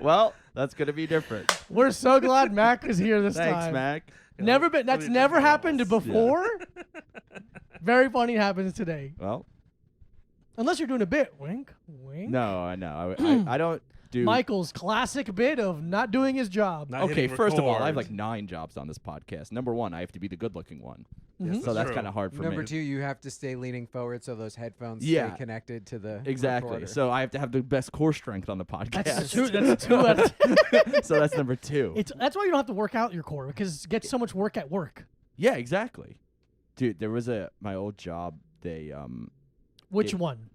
Well, that's gonna be different. We're so glad Mac is here this Thanks, time. Mac. That's never happened before. Very funny happens today. Well, Unless you're doing a bit. Wink, wink. no, I know. I don't do. Michael's classic bit of not doing his job. Not Okay, hitting first of all, I have record. like 9 jobs on this podcast. Number 1, I have to be the good-looking one, Yes, so that's true. kind of hard for Number me. 2, you have to stay leaning forward so those headphones Yeah. stay connected to the Exactly. recorder. So I have to have the best core strength on the podcast. That's two. That's two. Out of So that's number 2. that's why you don't have to work out your core because it gets so much work at work. Yeah, exactly. Dude, there was my old job. They Which It- one?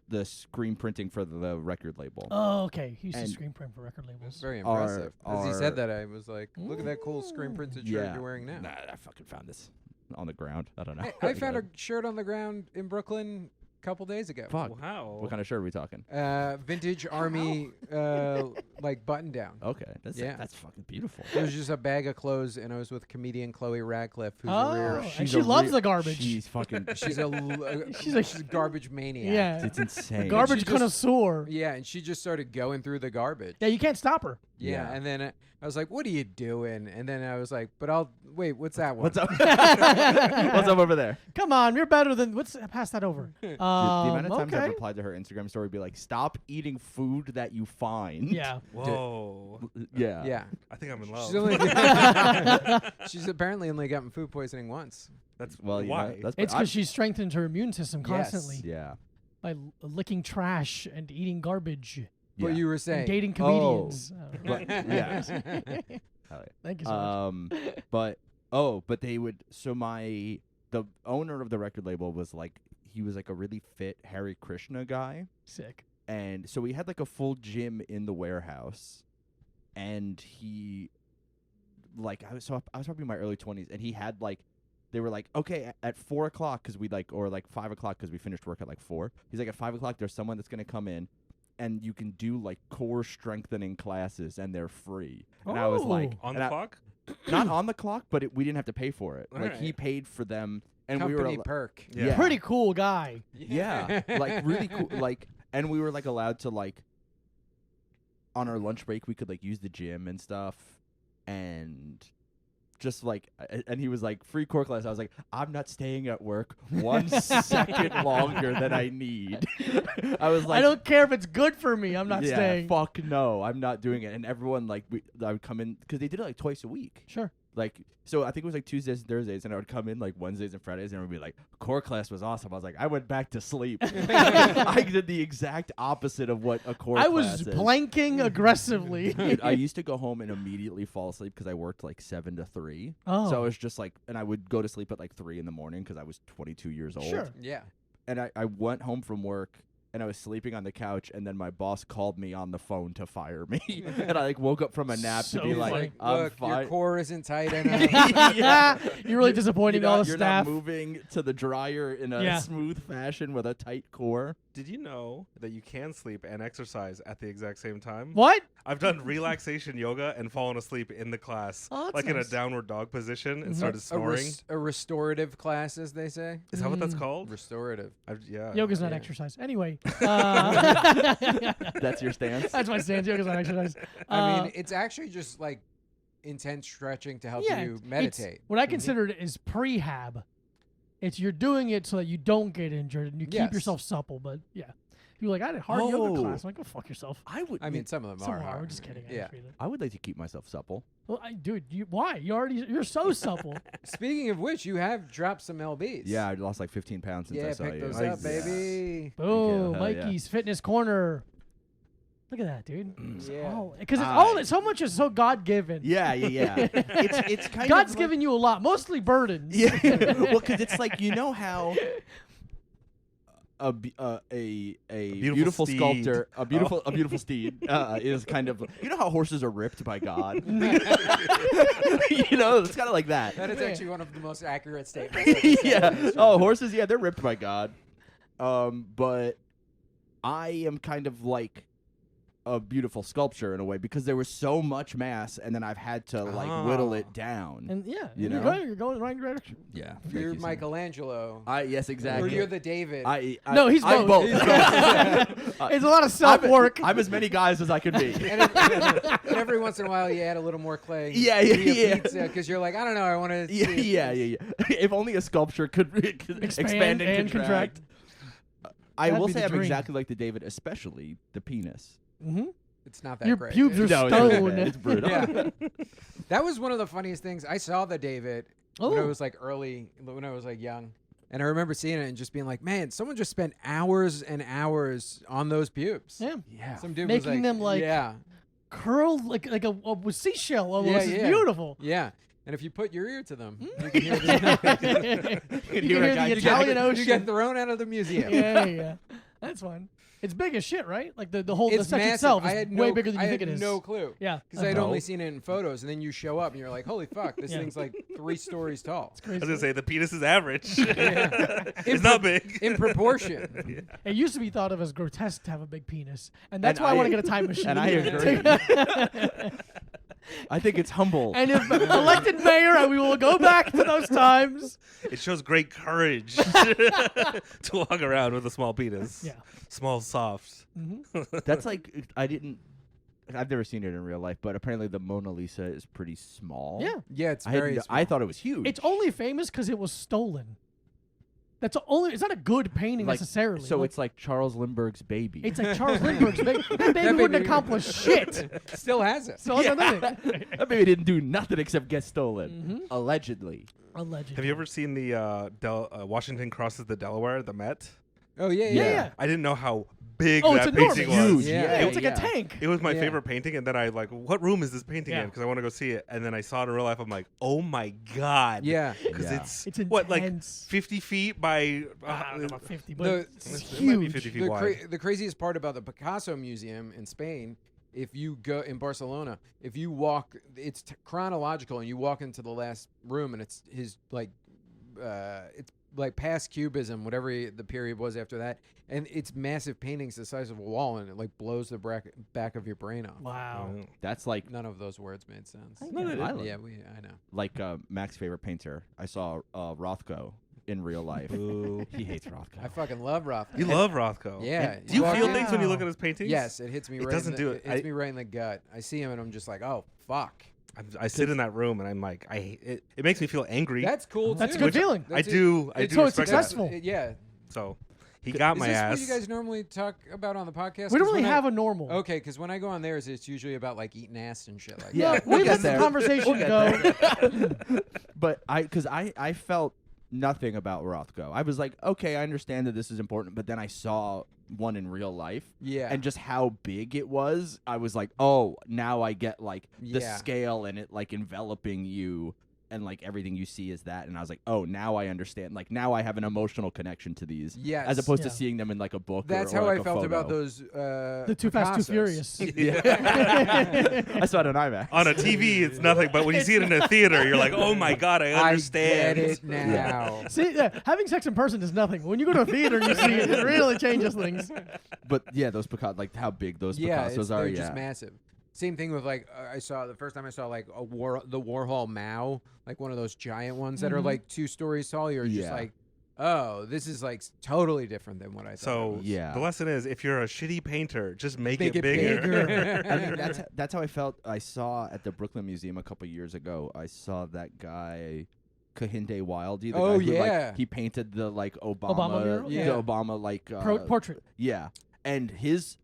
the screen printing for the record label. Oh, okay. He used to And- screen print for record labels. It's very Our- impressive. As he said our- that, I was like, look at that cool screen printed shirt you're wearing now. Nah, I fucking found this on the ground. I don't know. Hey, I found a shirt on the ground in Brooklyn a couple days ago. Fuck. Wow. What kind of shirt are we talking? Vintage army, like button down. Okay, that's fucking beautiful. It was just a bag of clothes, and I was with comedian Chloe Radcliffe, who's Oh, a real. and She's she a loves re- the garbage. She's fucking. She's She's a- she's a garbage maniac. Yeah. It's insane. Garbage She just- connoisseur. Yeah, and she just started going through the garbage. Yeah, you can't stop her. Yeah, Yeah. and then I was like, "What are you doing?" And then I was like, "But I'll wait. What's that one?" What's up? What's up over there? Come on, you're better than. Pass that over. The amount of times I've okay. replied to her Instagram story would be like, "Stop eating food that you find." Yeah. Whoa. Yeah. Yeah, I think I'm in love. she's only she's apparently only gotten food poisoning once. That's Well, you why. know, that's It's because she strengthens her immune system Yes. constantly yeah. by licking trash and eating garbage What Yeah. you were and saying. dating comedians. But- yeah. Hell yeah. Thank you so much. But they would. So the owner of the record label was like, he was like a really fit Hare Krishna guy, Sick. and so we had like a full gym in the warehouse, and he, like, I was probably in my early 20s, and he had like. They were like, okay, at 4 o'clock, because we like, or like 5 o'clock, because we finished work at like 4. He's like, at 5 o'clock, there's someone that's gonna come in, and you can do like core strengthening classes, and they're free. And I was like, Oh. On and the I- clock? not on the clock, but we didn't have to pay for it. Like he Alright. paid for them, and Company we were perk. Yeah. Pretty cool guy. yeah, like really cool. Like, and we were like allowed to like on our lunch break, we could like use the gym and stuff, and just like, and he was like, free core class. I was like, I'm not staying at work 1 second longer than I need. I was like, I don't care if it's good for me. I'm not yeah, staying. fuck no, I'm not doing it. And everyone like, I would come in because they did it like twice a week. Sure. Like, so I think it was like Tuesdays and Thursdays, and I would come in like Wednesdays and Fridays, and I would be like, core class was awesome. I was like, I went back to sleep. I did the exact opposite of what a core I class was is. planking aggressively. Dude, I used to go home and immediately fall asleep because I worked like 7 to 3. Oh. So I was just like, and I would go to sleep at like 3 in the morning because I was 22 years old. Sure. Yeah. And I went home from work, and I was sleeping on the couch, and then my boss called me on the phone to fire me. And I like woke up from a nap So to be like, funny. I'm Look, your fine. core isn't tight enough. Yeah. You're really disappointing You're all not- the you're staff. not moving to the dryer in a Yeah. smooth fashion with a tight core. Did you know that you can sleep and exercise at the exact same time? What? I've done relaxation yoga and fallen asleep in the class, Oh, that's like in a nice. downward dog position, and Mhm. started snoring. A restorative class, as they say. Is that what that's Mm. called? Restorative. Yeah. Yoga's not yeah. exercise. Anyway. That's your stance? That's my stance. Yoga's not exercise. I mean, it's actually just like intense stretching to help yeah, you it's- meditate. What I consider it is prehab. It's you're doing it so that you don't get injured and you keep Yes. yourself supple. But yeah, you're like, I had a hard yoga Oh. class. I'm like, go fuck yourself. I would. I mean, some of them Some are are. hard. I'm just kidding. I Yeah. just read it. I would like to keep myself supple. Well, dude, why? You're so supple. Speaking of which, you have dropped some lbs. Yeah, I lost like 15 pounds since I Yeah, saw pick you. those Nice. up, baby. Boom, Hell yeah. Mikey's Fitness Corner. Look at that, dude. Yeah. Because it's all so much is so God given. Yeah, yeah, yeah. it's kind God's of given you a lot, mostly burdens. Yeah. Well, because it's like, you know how a beautiful steed. sculptor, a beautiful steed is kind of, you know how horses are ripped by God. You know, it's kind of like that. That is Yeah. actually one of the most accurate statements. I've ever said in Yeah. history. Oh, horses. Yeah, they're ripped by God. But I am kind of like a beautiful sculpture in a way because there was so much mass, and then I've had to like whittle it down. And yeah, You you're know? going in the right direction. Yeah, You're Michelangelo. Yes, exactly. Or you're the David. No, he's I'm both. both. It's a lot of self-work. I'm as many guys as I can be. and every once in a while, you add a little more clay. Yeah. Because you're like, I don't know, I want to. Yeah. If only a sculpture could expand and contract. I That'd will be say the I'm dream. exactly like the David, especially the penis. Mm-hmm. It's not that Your great. pubes are No, stone. it's brutal. Yeah. That was one of the funniest things. I saw the David when I Oh. was like when I was like young. And I remember seeing it and just being like, man, someone just spent hours and hours on those pubes. Yeah. Yeah. Some dude Making was like, them like yeah. curled like a seashell almost. Yeah, It's yeah. beautiful. Yeah. And if you put your ear to them, Hmm? you can hear You can hear the Italian Ocean. You get thrown out of the museum. yeah. That's fun. It's big as shit, right? Like the whole the It's section massive. itself I is had way no, bigger than I you think had it is. no clue. Yeah. Because I'd No. only seen it in photos, and then you show up and you're like, holy fuck, this Yeah. thing's like 3 stories tall. It's I crazy. was gonna say the penis is average. Yeah. It's not big. In proportion. It used to be thought of as grotesque to have a big penis, and that's And why I I- want to get a time machine. and I agree. I think it's humble. And if elected mayor, we will go back to those times. It shows great courage to walk around with a small penis. Yeah. Small, soft. That's like I've never seen it in real life, but apparently the Mona Lisa is pretty small. Yeah. Yeah, it's I very small. thought it was huge. It's only famous because it was stolen. That's only. It's not a good painting Like, necessarily. So Like, it's like Charles Lindbergh's baby. it's like Charles Lindbergh's baby. That baby wouldn't baby- accomplish shit. Still has it. So Yeah. nothing. That baby didn't do nothing except get stolen, Mhm. allegedly. Allegedly. Have you ever seen the Washington crosses the Delaware, the Met? Oh, yeah, Yeah. yeah. I didn't know how big Oh, that it's painting enormous. was. Huge. Yeah. Yeah, it's like a tank. It was my Yeah. favorite painting, and then I like, what room is this painting Yeah. in? Because I want to go see it. And then I saw it in real life. I'm like, oh my god. Yeah. Because Yeah. it's, It's what, like intense. 50 feet by. I don't know about 50, but The- it's it might be huge. 50 feet The, wide. the craziest part about the Picasso Museum in Spain, if you go in Barcelona, if you walk, it's chronological, and you walk into the last room, and it's his it's like past Cubism, whatever the period was after that, and it's massive paintings the size of a wall, and it like blows the back of your brain off. Wow. That's like None of those words made sense. No, they didn't. Yeah, I know. like Mac's favorite painter. I saw Rothko in real life. Boo. He hates Rothko. I fucking love Rothko. You love Rothko. Yeah. Do you walk feel in- things when you look Wow. at his paintings? Yes, it hits me. It right doesn't in do the, it. It hits me right in the gut. I see him and I'm just like, oh fuck. I sit in that room and I'm like, it makes me feel angry. That's cool. That's a too. good feeling. I do So it's respect that. successful. Yeah. So he got Is my this ass. what you guys normally talk about on the podcast? We don't 'Cause really when have a normal. Okay, because when I go on theirs, it's usually about like eating ass and shit like Yeah, No, we'll we get let the there. conversation go. But I felt nothing about Rothko. I was like, okay, I understand that this is important, but then I saw one in real life. Yeah. And just how big it was, I was like, oh, now I get like the Yeah. scale and it like enveloping you and like everything you see is that. And I was like, oh, now I understand. Like now I have an emotional connection to these. Yes. As opposed Yeah. to seeing them in like a book. That's or how like I a felt about photo. those. The Too Fast, Too Picassos. Furious. Yeah. I saw it on IMAX. On a TV, it's nothing, but when you see it in a theater, you're like, oh my god, I understand. I get it now. See, having sex in person is nothing. When you go to a theater and you see it, it really changes things. But yeah, those Picasso, like how big those Yeah, Picassos are. they're Yeah. just massive. Same thing with like I saw the first time I saw like the Warhol Mao, like one of those giant ones that are Mhm. like 2 stories tall. You're just Yeah. like, oh, this is like totally different than what I thought. So it was. Yeah. the lesson is, if you're a shitty painter, just make Make it it bigger. bigger. I mean, that's how I felt. I saw at the Brooklyn Museum a couple years ago. I saw that guy, Kehinde Wilde. Oh, guy who, like, yeah. he painted the like Obama mural? the Yeah. Obama like Portrait. yeah. And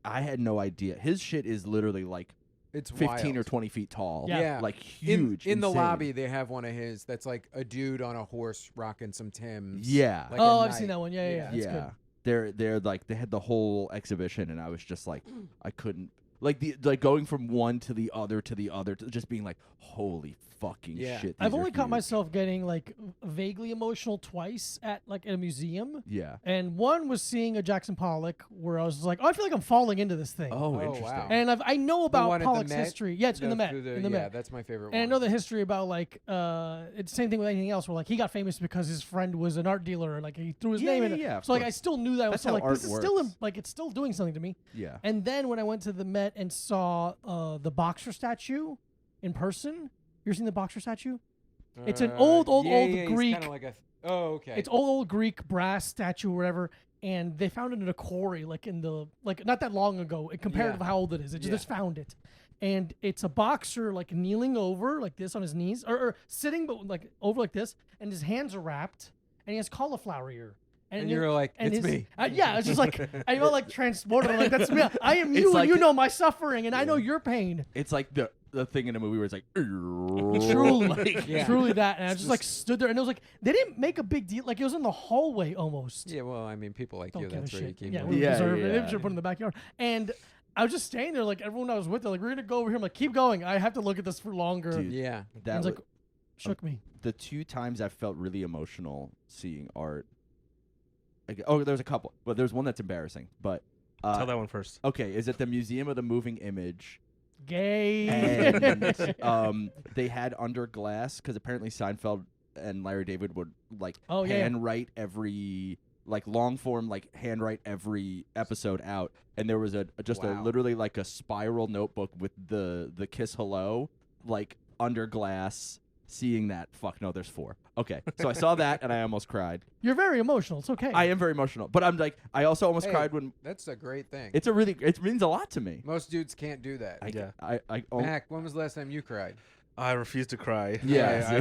I had no idea. His shit is literally like It's 15 or wild. 20 feet tall. Yeah. Like huge. In the insane. lobby, they have one of his that's like a dude on a horse rocking some Timbs. Yeah. Like Oh, at I've seen night. that one. Yeah. That's yeah. good. They're like they had the whole exhibition, and I was just like, I couldn't like going from one to the other to just being like, holy fucking Yeah. shit. I've these are only caught huge. myself getting like vaguely emotional twice at like a museum. Yeah. And one was seeing a Jackson Pollock where I was just like, oh, I feel like I'm falling into this thing. Oh, Oh, interesting. wow. And I know The about one at the Pollock's Met? history. Yeah, it's in the Met. through In the yeah, Met. that's my favorite And I one. know the history about like it's the same thing with anything else where like he got famous because his friend was an art dealer and like he threw his Yeah, name yeah, in it. yeah, of So like I course. still knew that. That's So how like art this is still works. like it's still doing something to me. Yeah. And then when I went to the Met went and saw the boxer statue in person. You ever seen the boxer statue? It's an old Greek. Kind of like okay. It's old Greek brass statue or whatever, and they found it in a quarry, like not that long ago. Compared to how old it is, they just found it, and it's a boxer like kneeling over like this on his knees, or sitting but like over like this, and his hands are wrapped, and he has cauliflower ear. And you're like, it's me. Yeah, it's just like I felt like transported. Like that's me. I am you, like and you know my suffering, and I know your pain. It's like the thing in a movie where it's like Truly that, and I just like stood there, and it was like they didn't make a big deal. Like it was in the hallway almost. Yeah, well, I mean, people like Don't you. give a That's where you shit. keep. Yeah, them. we deserve it. They yeah. should put it in the backyard. And I was just staying there, like everyone I was with, they're like, we're gonna go over here. I'm like, keep going. I have to look at this for longer. Dude, Yeah. that And was it's like shook me. the 2 times I felt really emotional seeing art. There's a couple, but there's one that's embarrassing. But Tell that one first. okay, is it the Museum of the Moving Image? Gay. And they had under glass because apparently Seinfeld and Larry David would like handwrite every like long form like handwrite every episode out, and there was a literally like a spiral notebook with the Kiss Hello like under glass. Seeing that, fuck no, there's 4. Okay, so I saw that and I almost cried. You're very emotional. It's okay. I am very emotional, but I'm like, I also almost cried when That's a great thing. it means a lot to me. Most dudes can't do that. Mac, when was the last time you cried? I refuse to cry. Yeah,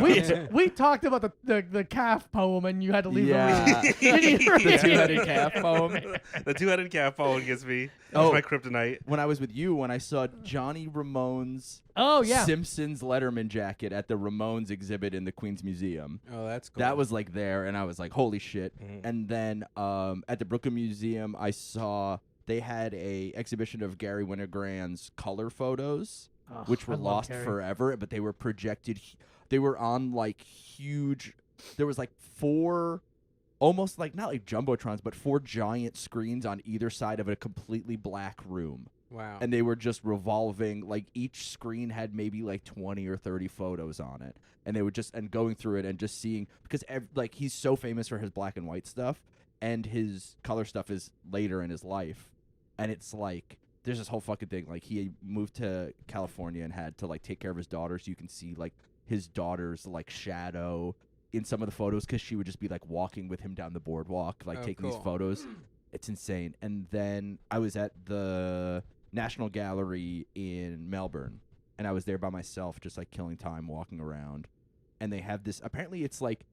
we talked about the calf poem, and you had to leave Yeah. the reading. the 2-headed calf poem. The 2-headed calf poem gets me. Oh. That's my kryptonite. When I was with you, when I saw Johnny Ramone's Simpsons Letterman jacket at the Ramones exhibit in the Queens Museum. Oh, that's cool. That was like there, and I was like, holy shit. Mhm. And then at the Brooklyn Museum, I saw they had a exhibition of Gary Winogrand's color photos, which were lost forever, but they were projected. They were on like huge. There was like 4, almost like not like jumbotrons, but 4 giant screens on either side of a completely black room. Wow. And they were just revolving. Like each screen had maybe like 20 or 30 photos on it, and they would just going through it and just seeing because like he's so famous for his black and white stuff, and his color stuff is later in his life, and it's like. There's this whole fucking thing. Like he moved to California and had to like take care of his daughter, so you can see like his daughter's like shadow in some of the photos because she would just be like walking with him down the boardwalk, like taking these photos. It's insane. And then I was at the National Gallery in Melbourne, and I was there by myself, just like killing time, walking around. And they have this. Apparently, it's like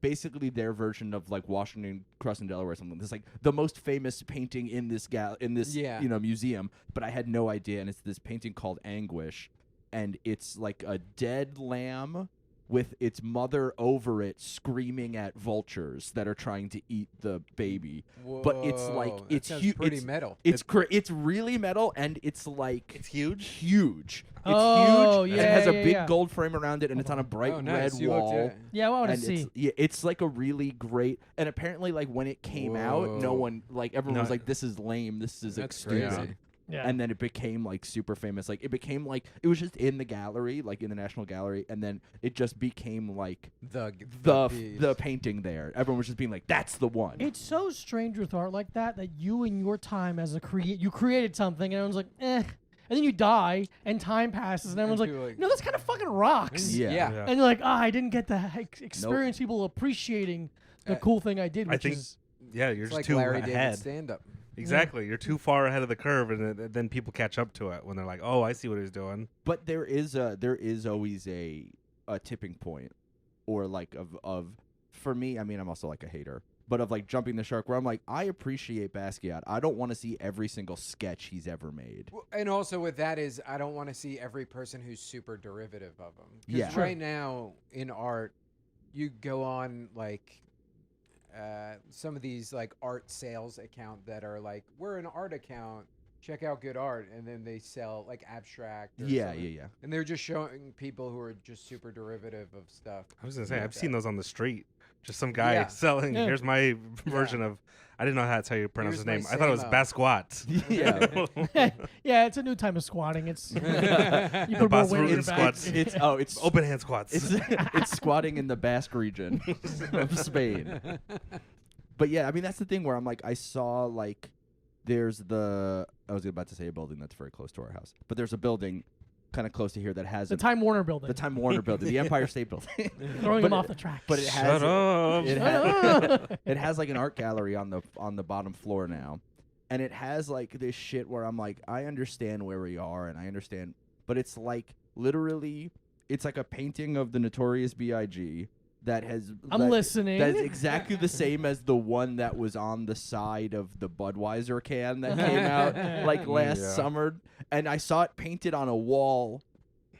basically their version of like Washington Crossing Delaware or something. It's like the most famous painting in this museum, but I had no idea. And it's this painting called Anguish, and it's like a dead lamb with its mother over it screaming at vultures that are trying to eat the baby. Whoa, but it's like it's huge. Pretty metal. It's really metal, and it's like It's huge. Huge. It's Oh, huge. yeah, and it has a yeah, big yeah. gold frame around it, and it's on a bright Oh, nice. red You looked wall. at it. Yeah, I want to And see. it's like a really great. And apparently, like when it came out, no Whoa. one everyone No. was like, "This is lame. This is That's stupid." crazy. Yeah. And then it became like super famous. Like it became like it was just in the gallery, like in the National Gallery, and then it just became like the painting there. Everyone was just being like, "That's the one." It's so strange with art like that you in your time as you created something, and everyone's like, eh. And then you die, and time passes, and everyone's people like, are like- no, this kind of fucking rocks. Yeah. And you're like, I didn't get to experience people appreciating the cool thing I did, which think- is Yeah, you're It's just like too Larry ahead. David stand-up. Exactly. You're too far ahead of the curve, and then people catch up to it when they're like, "Oh, I see what he's doing." But there is always a tipping point, or like of for me. I mean, I'm also like a hater, but of like jumping the shark, where I'm like, I appreciate Basquiat. I don't want to see every single sketch he's ever made. And also with that is, I don't want to see every person who's super derivative of him. Yeah. Because right now in art, you go on like some of these like art sales account that are like, we're an art account, check out good art, and then they sell like abstract. Or something. Yeah. And they're just showing people who are just super derivative of stuff. I was gonna say, like I've that. seen those on the street. Just some guy Yeah. selling. Yeah. Here's my version of. I didn't know that's how you pronounce Here's his name. my I thought it was Samo. Basquiat. Yeah. yeah, it's a new time of squatting. It's you The put more Bas weight in Rutten your back. squats. It's Open hand squats. it's squatting in the Basque region of Spain. But yeah, I mean that's the thing where I'm like, I saw like there's I was about to say a building that's very close to our house, but there's a building kind of close to here that has The Time Warner building. the Time Warner building, the Empire State Building. Throwing But him off the tracks. But it has Shut up. It, Shut has, up. it has like an art gallery on the bottom floor now, and it has like this shit where I'm like, I understand where we are and I understand, but it's like literally, it's like a painting of the Notorious B.I.G. that has. I'm listening. That is exactly the same as the one that was on the side of the Budweiser can that came out like last Yeah. summer, and I saw it painted on a wall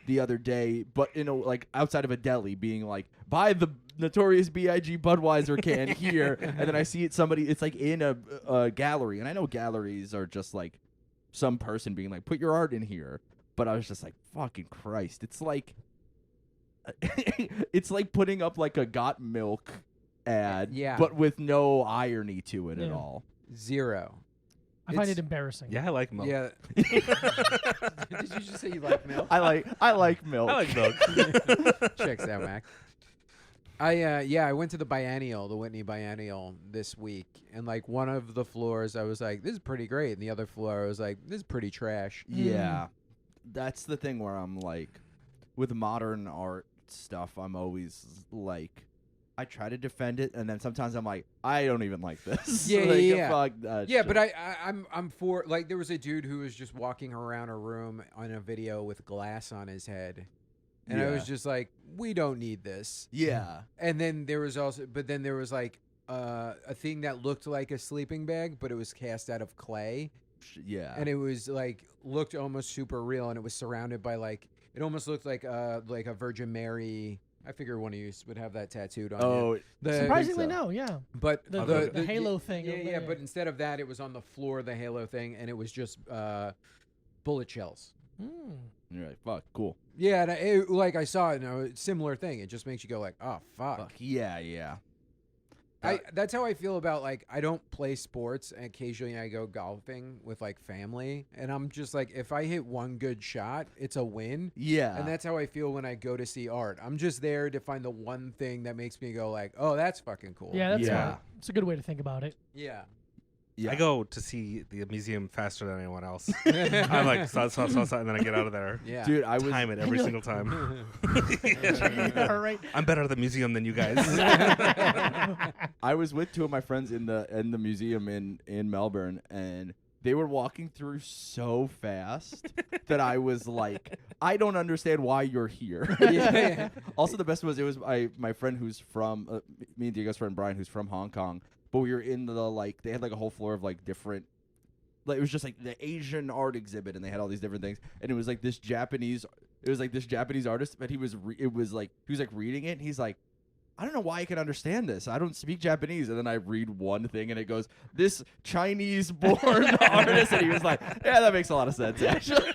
the other day, but like outside of a deli, being like, buy the Notorious B.I.G. Budweiser can here, and then I see it's like in a gallery, and I know galleries are just like some person being like, put your art in here, but I was just like, fucking Christ, it's like it's like putting up like a Got Milk ad, Yeah. but with no irony to it at Yeah. all. Zero. I find It's- it embarrassing. Yeah, I like milk. Yeah. Did you just say you like milk? I like milk. I like milk. Checks out, Mac. I went to the Whitney Biennial this week, and like one of the floors I was like, this is pretty great, and the other floor I was like, this is pretty trash. Yeah, that's the thing where I'm like, with modern art stuff, I'm always like, I try to defend it, and then sometimes I'm like, I don't even like this. Yeah, Like, yeah. fuck that Yeah, shit. but I'm for, like, there was a dude who was just walking around a room on a video with glass on his head, and I Yeah. was just like, we don't need this. Yeah. And then there was like a thing that looked like a sleeping bag, but it was cast out of clay, Yeah. and it was like looked almost super real, and it was surrounded by like, it almost looked like a Virgin Mary. I figure one of you would have that tattooed on you. Oh, Surprisingly, so. no, yeah. But The Halo thing. Yeah, but instead of that, it was on the floor, the Halo thing, and it was just bullet shells. Mm. You're like, fuck, cool. Yeah, and like I saw it, similar thing. It just makes you go like, oh fuck. Fuck. Yeah, yeah. That's how I feel about, like, I don't play sports, and occasionally I go golfing with like family, and I'm just like, if I hit one good shot, it's a win. Yeah. And that's how I feel when I go to see art. I'm just there to find the one thing that makes me go like, oh, that's fucking cool. Yeah, that's Yeah. smart. It's a good way to think about it. Yeah. yeah. I go to see the museum faster than anyone else. I'm like, and then I get out of there. Yeah. Dude, I was Time it every single time. All right. I'm better at the museum than you guys. I was with two of my friends in the museum in Melbourne, and they were walking through so fast that I was like, I don't understand why you're here. Yeah. Also, the best was my friend who's from me and Diego's friend Brian, who's from Hong Kong. But we were in they had like a whole floor of like different, like it was just like the Asian art exhibit, and they had all these different things, and it was like this Japanese artist, but he was reading it, and he's like, I don't know why I can understand this. I don't speak Japanese. And then I read one thing, and it goes, this Chinese-born artist. And he was like, yeah, that makes a lot of sense, actually.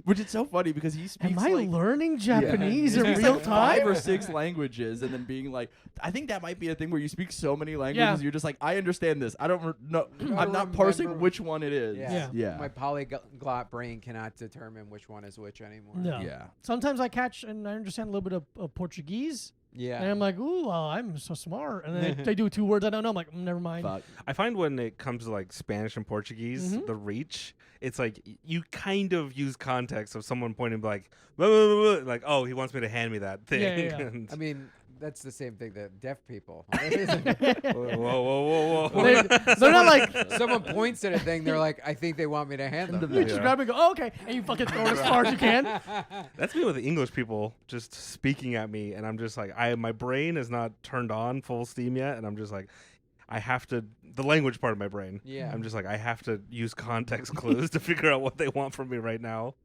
Which is so funny because he speaks Am I like... learning Yeah. Japanese He in speaks real like time? 5 or 6 languages, and then being like, I think that might be a thing where you speak so many languages, Yeah. you're just like, I understand this. I don't know. don't I'm not parsing remember- which one it is. Yeah. My polyglot brain cannot determine which one is which anymore. No. Yeah. Sometimes I catch and I understand a little bit of Portuguese, Yeah. and I'm like, ooh, I'm so smart. And then they do 2 words I don't know. I'm like, never mind. Fuck. I find when it comes to like Spanish and Portuguese, Mhm. the reach, it's like you kind of use context of someone pointing like, blah, blah, blah, blah, like, oh, he wants me to hand me that thing. Yeah, yeah, yeah. And- I mean, that's the same thing that deaf people. whoa, whoa, whoa. They're not like, Someone points at a thing, they're like, I think they want me to hand them. you just Yeah. grab it and go, oh, okay. And you fucking throw it as far as you can. That's me with the English people just speaking at me, and I'm just like, my brain is not turned on full steam yet, and I'm just like, I have to, the language part of my brain. Yeah. I'm just like, I have to use context clues to figure out what they want from me right now.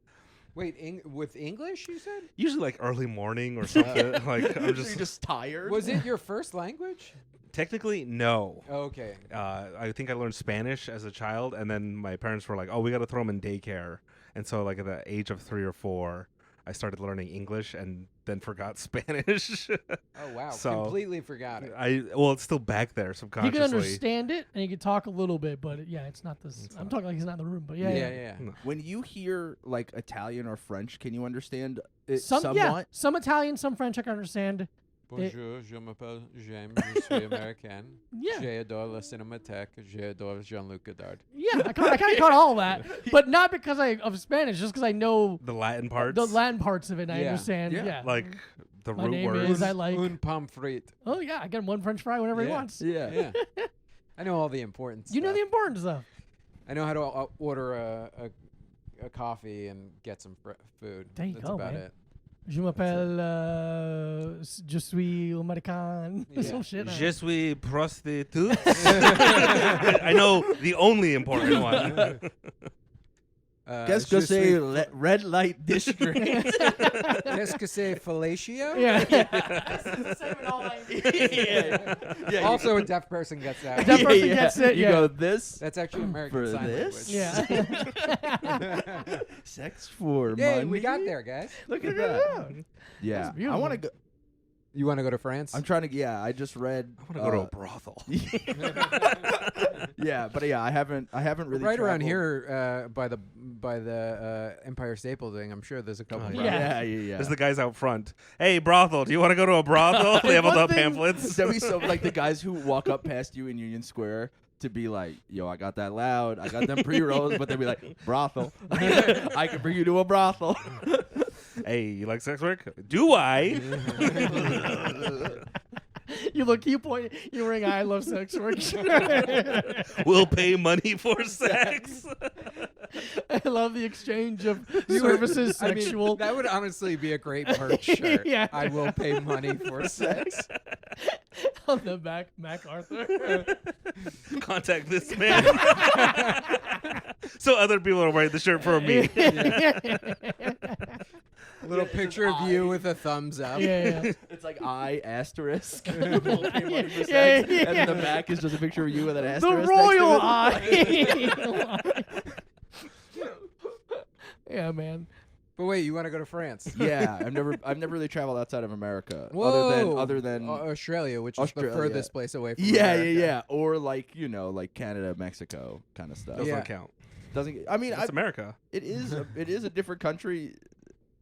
Wait, with English, you said? Usually like early morning or something. Like I'm So just you're just tired? Was it your first language? technically no. Okay. I think I learned Spanish as a child, and then my parents were like, "Oh, we got to throw him in daycare." And so, like at the age of 3 or 4, I started learning English, and then forgot Spanish. Oh, wow. So- Completely forgot it. It's still back there You subconsciously. can understand it and you can talk a little bit, but yeah, it's not this. I'm talking like he's not in the room, but yeah. Yeah. When you hear like Italian or French, can you understand it Some somewhat? some Italian, some French I can understand. Bonjour, je m'appelle James, je suis américain. Yeah. J'adore la cinémathèque, j'adore Jean-Luc Godard. Yeah, I kind of caught all that, but not because of Spanish, just because I know The Latin parts. the Latin parts of it. And I Yeah. understand. Yeah. Yeah. Like the My root name words. is I like. Un pomme frite. Oh yeah, I get him one French fry whenever he Yeah. wants. Yeah. Yeah. I know all the important You know the stuff. important stuff. I know how to order a coffee and get some food. There you That's go, about man. it. Je m'appelle je suis américain. Yeah. Some shit. Je suis prostitute. I know the only important one. Qu'est-ce que je c'est suis- red light district? Qu'est-ce que c'est fellatio? Yeah. Yeah, Also, a deaf person gets that. Deaf person gets it, You yeah. go this That's actually American for Sign this. Language. Yeah. Sex for Yay, money. we got there, guys. Look at Look at that. that. Yeah, That's I beautiful. want to go. You want to go to France? I'm trying to. Yeah, I just read. I want to go to a brothel. Yeah, but yeah, I haven't really. right around traveled. here by the Empire State Building. I'm sure there's a couple. Oh, of yeah. Yeah, yeah. There's the guys out front. Hey, brothel, do you want to go to a brothel? They have all the One thing- pamphlets. That'd be so like the guys who walk up past you in Union Square to be like, "Yo, I got that loud. I got them pre-rolls," but they'd be like, "Brothel. I can bring you to a brothel." Hey, you like sex work? Do I? You point, you ring I love sex work. We'll pay money for sex. I love the exchange of services, I mean, sexual. that would honestly be a great merch shirt. Yeah. I will pay money for sex. On the back, MacArthur. Contact this man. So other people are wearing the shirt for me. A little picture of you with a thumbs up. Yeah. It's like I asterisk. We'll pay money for sex. Yeah, yeah, And then the yeah. back is just a picture of you with an The asterisk. royal next to it. eye. Yeah, man. But wait, you want to go to France? Yeah, I've never really traveled outside of America. Whoa. Other than Australia, which is Australia. the furthest place away from yeah, America. yeah, or like like Canada, Mexico kind of stuff. Does Yeah. not count. Doesn't I mean That's America. it is a different country.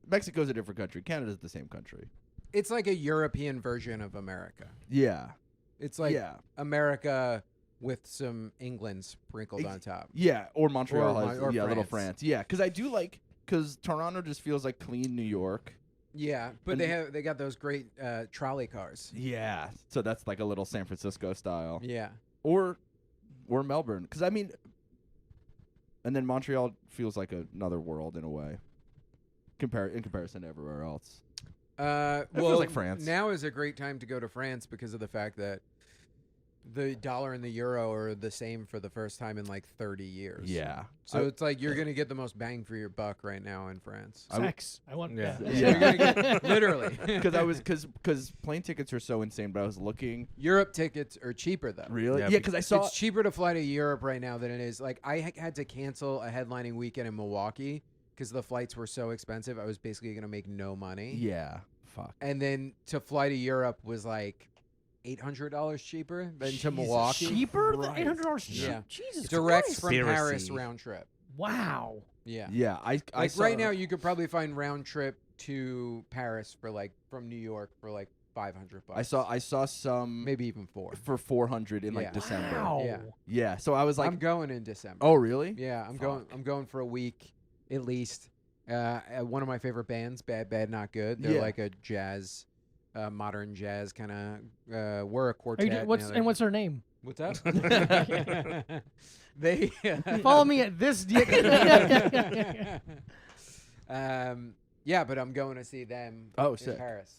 Mexico's a different country. Canada's the same country. It's like a European version of America. Yeah. It's like yeah. America with some England sprinkled Ex- on top. Yeah, or Montreal Or has Mon- or little France. France. Yeah, cuz Toronto just feels like clean New York. Yeah, but And- they got those great trolley cars. Yeah. So that's like a little San Francisco style. Yeah. Or Melbourne, cuz I mean and then Montreal feels like another world in a way. In comparison to everywhere else. Well, feels like France. Now is a great time to go to France because of the fact that the dollar and the euro are the same for the first time in like 30 years. Yeah. So it's like you're going to get the most bang for your buck right now in France. Sex. I want Yeah. that. Yeah. You're going to get literally. Cuz plane tickets are so insane, but I was looking Europe tickets are cheaper though. really. Yeah, Yeah, cuz I saw It's cheaper to fly to Europe right now than it is. Like I had to cancel a headlining weekend in Milwaukee because the flights were so expensive. I was basically going to make no money. Yeah. Fuck. And then to fly to Europe was like $800 cheaper than to Jesus Milwaukee. Cheaper than Christ. $800. Yeah. Jesus Direct Christ. from Conspiracy. Paris round trip. Wow. Yeah. Yeah, I Like saw, right now, you could probably find round trip to Paris for like from New York for like $500. I saw some maybe even $400. for 400 in Yeah. like December. Wow. Yeah. Yeah, so I was like, I'm going in December. "Oh, really?" Yeah, I'm going. Fuck. I'm going for a week at least. One of my favorite bands, Bad Bad Not Good. They're Yeah. like a jazz, modern jazz kind of. We're a Are quartet. you do- what's now. and what's her name? What's up? They Follow me at this. Yeah, but I'm going to see them. Oh, in sick. Paris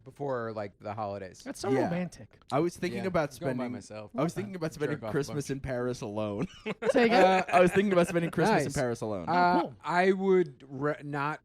before like the holidays. That's so Yeah. romantic. I was thinking Yeah, about I'm going by spending myself. I was thinking about spending Jerk off a Christmas bunch. in Paris alone. Say again. I was thinking about spending Christmas in Nice. Paris alone. cool. I would not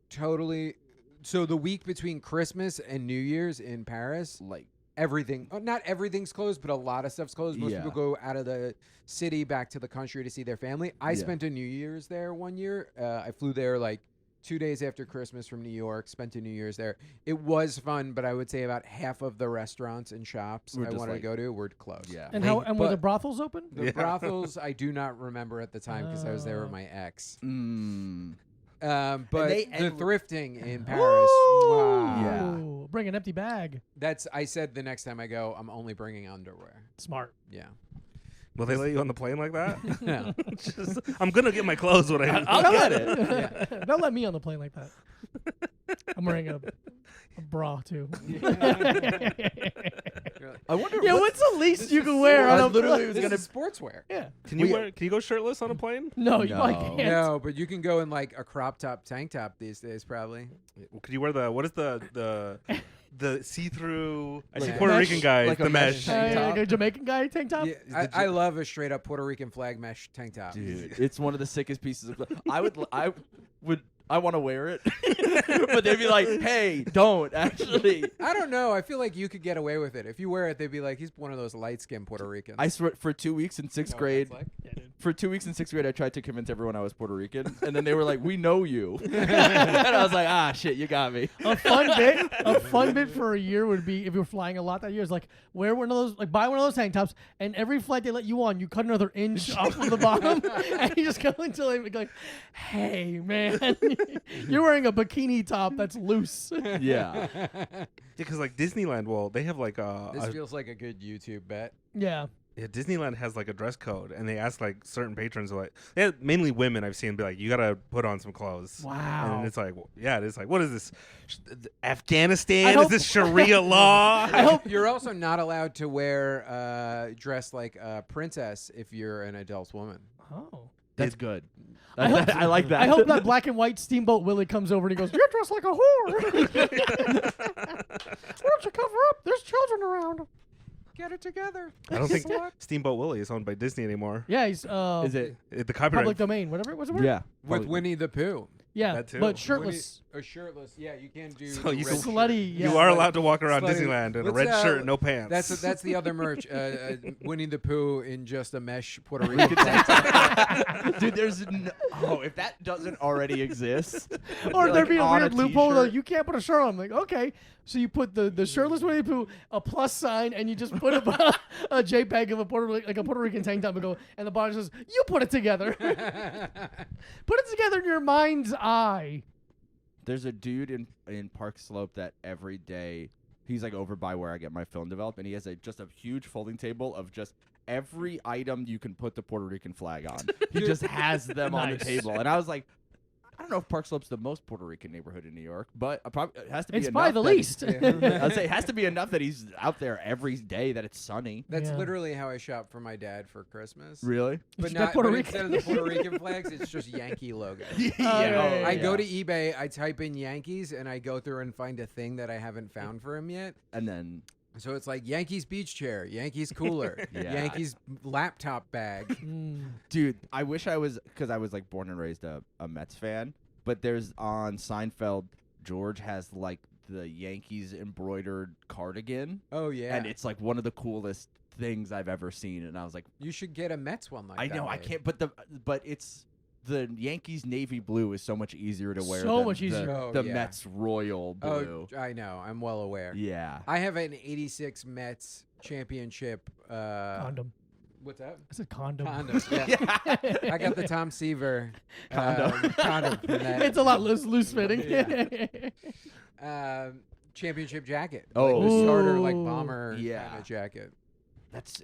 totally. So the week between Christmas and New Year's in Paris, like everything, not everything's closed, but a lot of stuff's closed. Most Yeah. people go out of the city back to the country to see their family. I Yeah. spent a New Year's there one year. I flew there like 2 days after Christmas from New York, spent a New Year's there. It was fun, but I would say about half of the restaurants and shops Were I just wanted to like- go to were closed. yeah. And how? And were but- the brothels open? The Yeah. brothels I do not remember at the time because I was there with Oh. my ex. Mm. But they the end- thrifting in Paris. Wow. Yeah. Ooh, bring an empty bag. I said the next time I go, I'm only bringing underwear. Smart. Yeah. Will they let you on the plane like that? Yeah. Just, I'm gonna get my clothes when I. I'll get it. Don't let me on the plane like that. I'm wearing a bra too. I wonder. Yeah, what's the least you can wear on I a literally plane? was This gonna. is sportswear. Yeah. Can you go shirtless on a plane? No, you probably No. can't. No, but you can go in like a crop top tank top these days, probably. Could you wear what is the see-through? I see Like a Puerto mesh? Rican guys, Like a the mesh mesh. tank top? Like a Jamaican guy tank top. Yeah, I love a straight up Puerto Rican flag mesh tank top. Dude, it's one of the sickest pieces of. I want to wear it, but they'd be like, "Hey, don't actually." I don't know. I feel like you could get away with it. If you wear it, they'd be like, he's one of those light skinned Puerto Ricans. I swear, for 2 weeks in sixth grade, Yeah, dude. for 2 weeks in sixth grade, I tried to convince everyone I was Puerto Rican, and then they were like, "We know you," and I was like, "Ah, shit, you got me." A fun bit for a year would be if you were flying a lot that year is like wear one of those, like buy one of those tank tops, and every flight they let you on, you cut another inch off of the bottom, and you just go until they be like, "Hey, man, you're wearing a bikini top that's loose." Yeah, Because like Disneyland, well, they have like This feels like a good YouTube bet. Yeah. yeah, Disneyland has like a dress code, and they ask like certain patrons, like they have, mainly women I've seen, be like, you gotta put on some clothes. Wow. And it's like, yeah, it's like, what is this? Afghanistan? I Is hope- this Sharia law? I hope You're also not allowed to wear dress like a princess if you're an adult woman. Oh. that's good. I hope- I like that. I hope that black and white Steamboat Willie comes over and he goes, "You're dressed like a whore. Why don't you cover up? There's children around." Get it together. I don't think Steamboat Willie is owned by Disney anymore. Yeah, he's Is it? The copyright. public domain. Whatever. What's the word? Yeah. With Winnie the Pooh. Yeah, That too. but shirtless. Shirtless. Yeah, you can't do. So you red can- shirt. Slutty. Yeah. You are allowed to walk around Slutty. Disneyland in a Let's, red shirt, no pants. That's the other merch. Winnie the Pooh in just a mesh Puerto Rican tank top. Dude, there's if that doesn't already exist, Or like, there'd be a on weird loophole t-shirt. like you can't put a shirt on. I'm like, okay, so you put the shirtless Winnie the Pooh, a plus sign, and you just put a JPEG of a Puerto Rican tank top and go, and the bottom says, "You put it together." Put it together in your mind's eye. There's a dude in Park Slope that every day he's like over by where I get my film developed, and he has just a huge folding table of just every item you can put the Puerto Rican flag on. He just has them on the Nice. table, and I was like, I don't know if Park Slope's the most Puerto Rican neighborhood in New York, but it has to be It's enough by the that- least. I'd say it has to be enough that he's out there every day that it's sunny. That's Yeah. literally how I shop for my dad for Christmas. Really? But That not Puerto but Rican. instead of the Puerto Rican flags, it's just Yankee logo. yeah. I go to eBay, I type in Yankees, and I go through and find a thing that I haven't found for him yet. And then So it's like Yankees beach chair, Yankees cooler, Yeah. Yankees laptop bag. Mm. dude, I wish I was, because I was like born and raised a Mets fan, but there's on Seinfeld, George has like the Yankees embroidered cardigan, Oh yeah, and it's like one of the coolest things I've ever seen. And I was like, you should get a Mets one like I that. know, I made. can't, but it's the Yankees navy blue is so much easier to wear. So than much easier. Oh, The yeah. Mets royal blue. Oh, I know. I'm well aware. Yeah. I have an '86 Mets championship. Condom. What's that? I said condom. Condom. Yeah. I got the Tom Seaver Condom. condom from that. It's a lot loose fitting. Championship jacket. Oh. Like the starter, like Ooh. bomber Yeah. kind of jacket.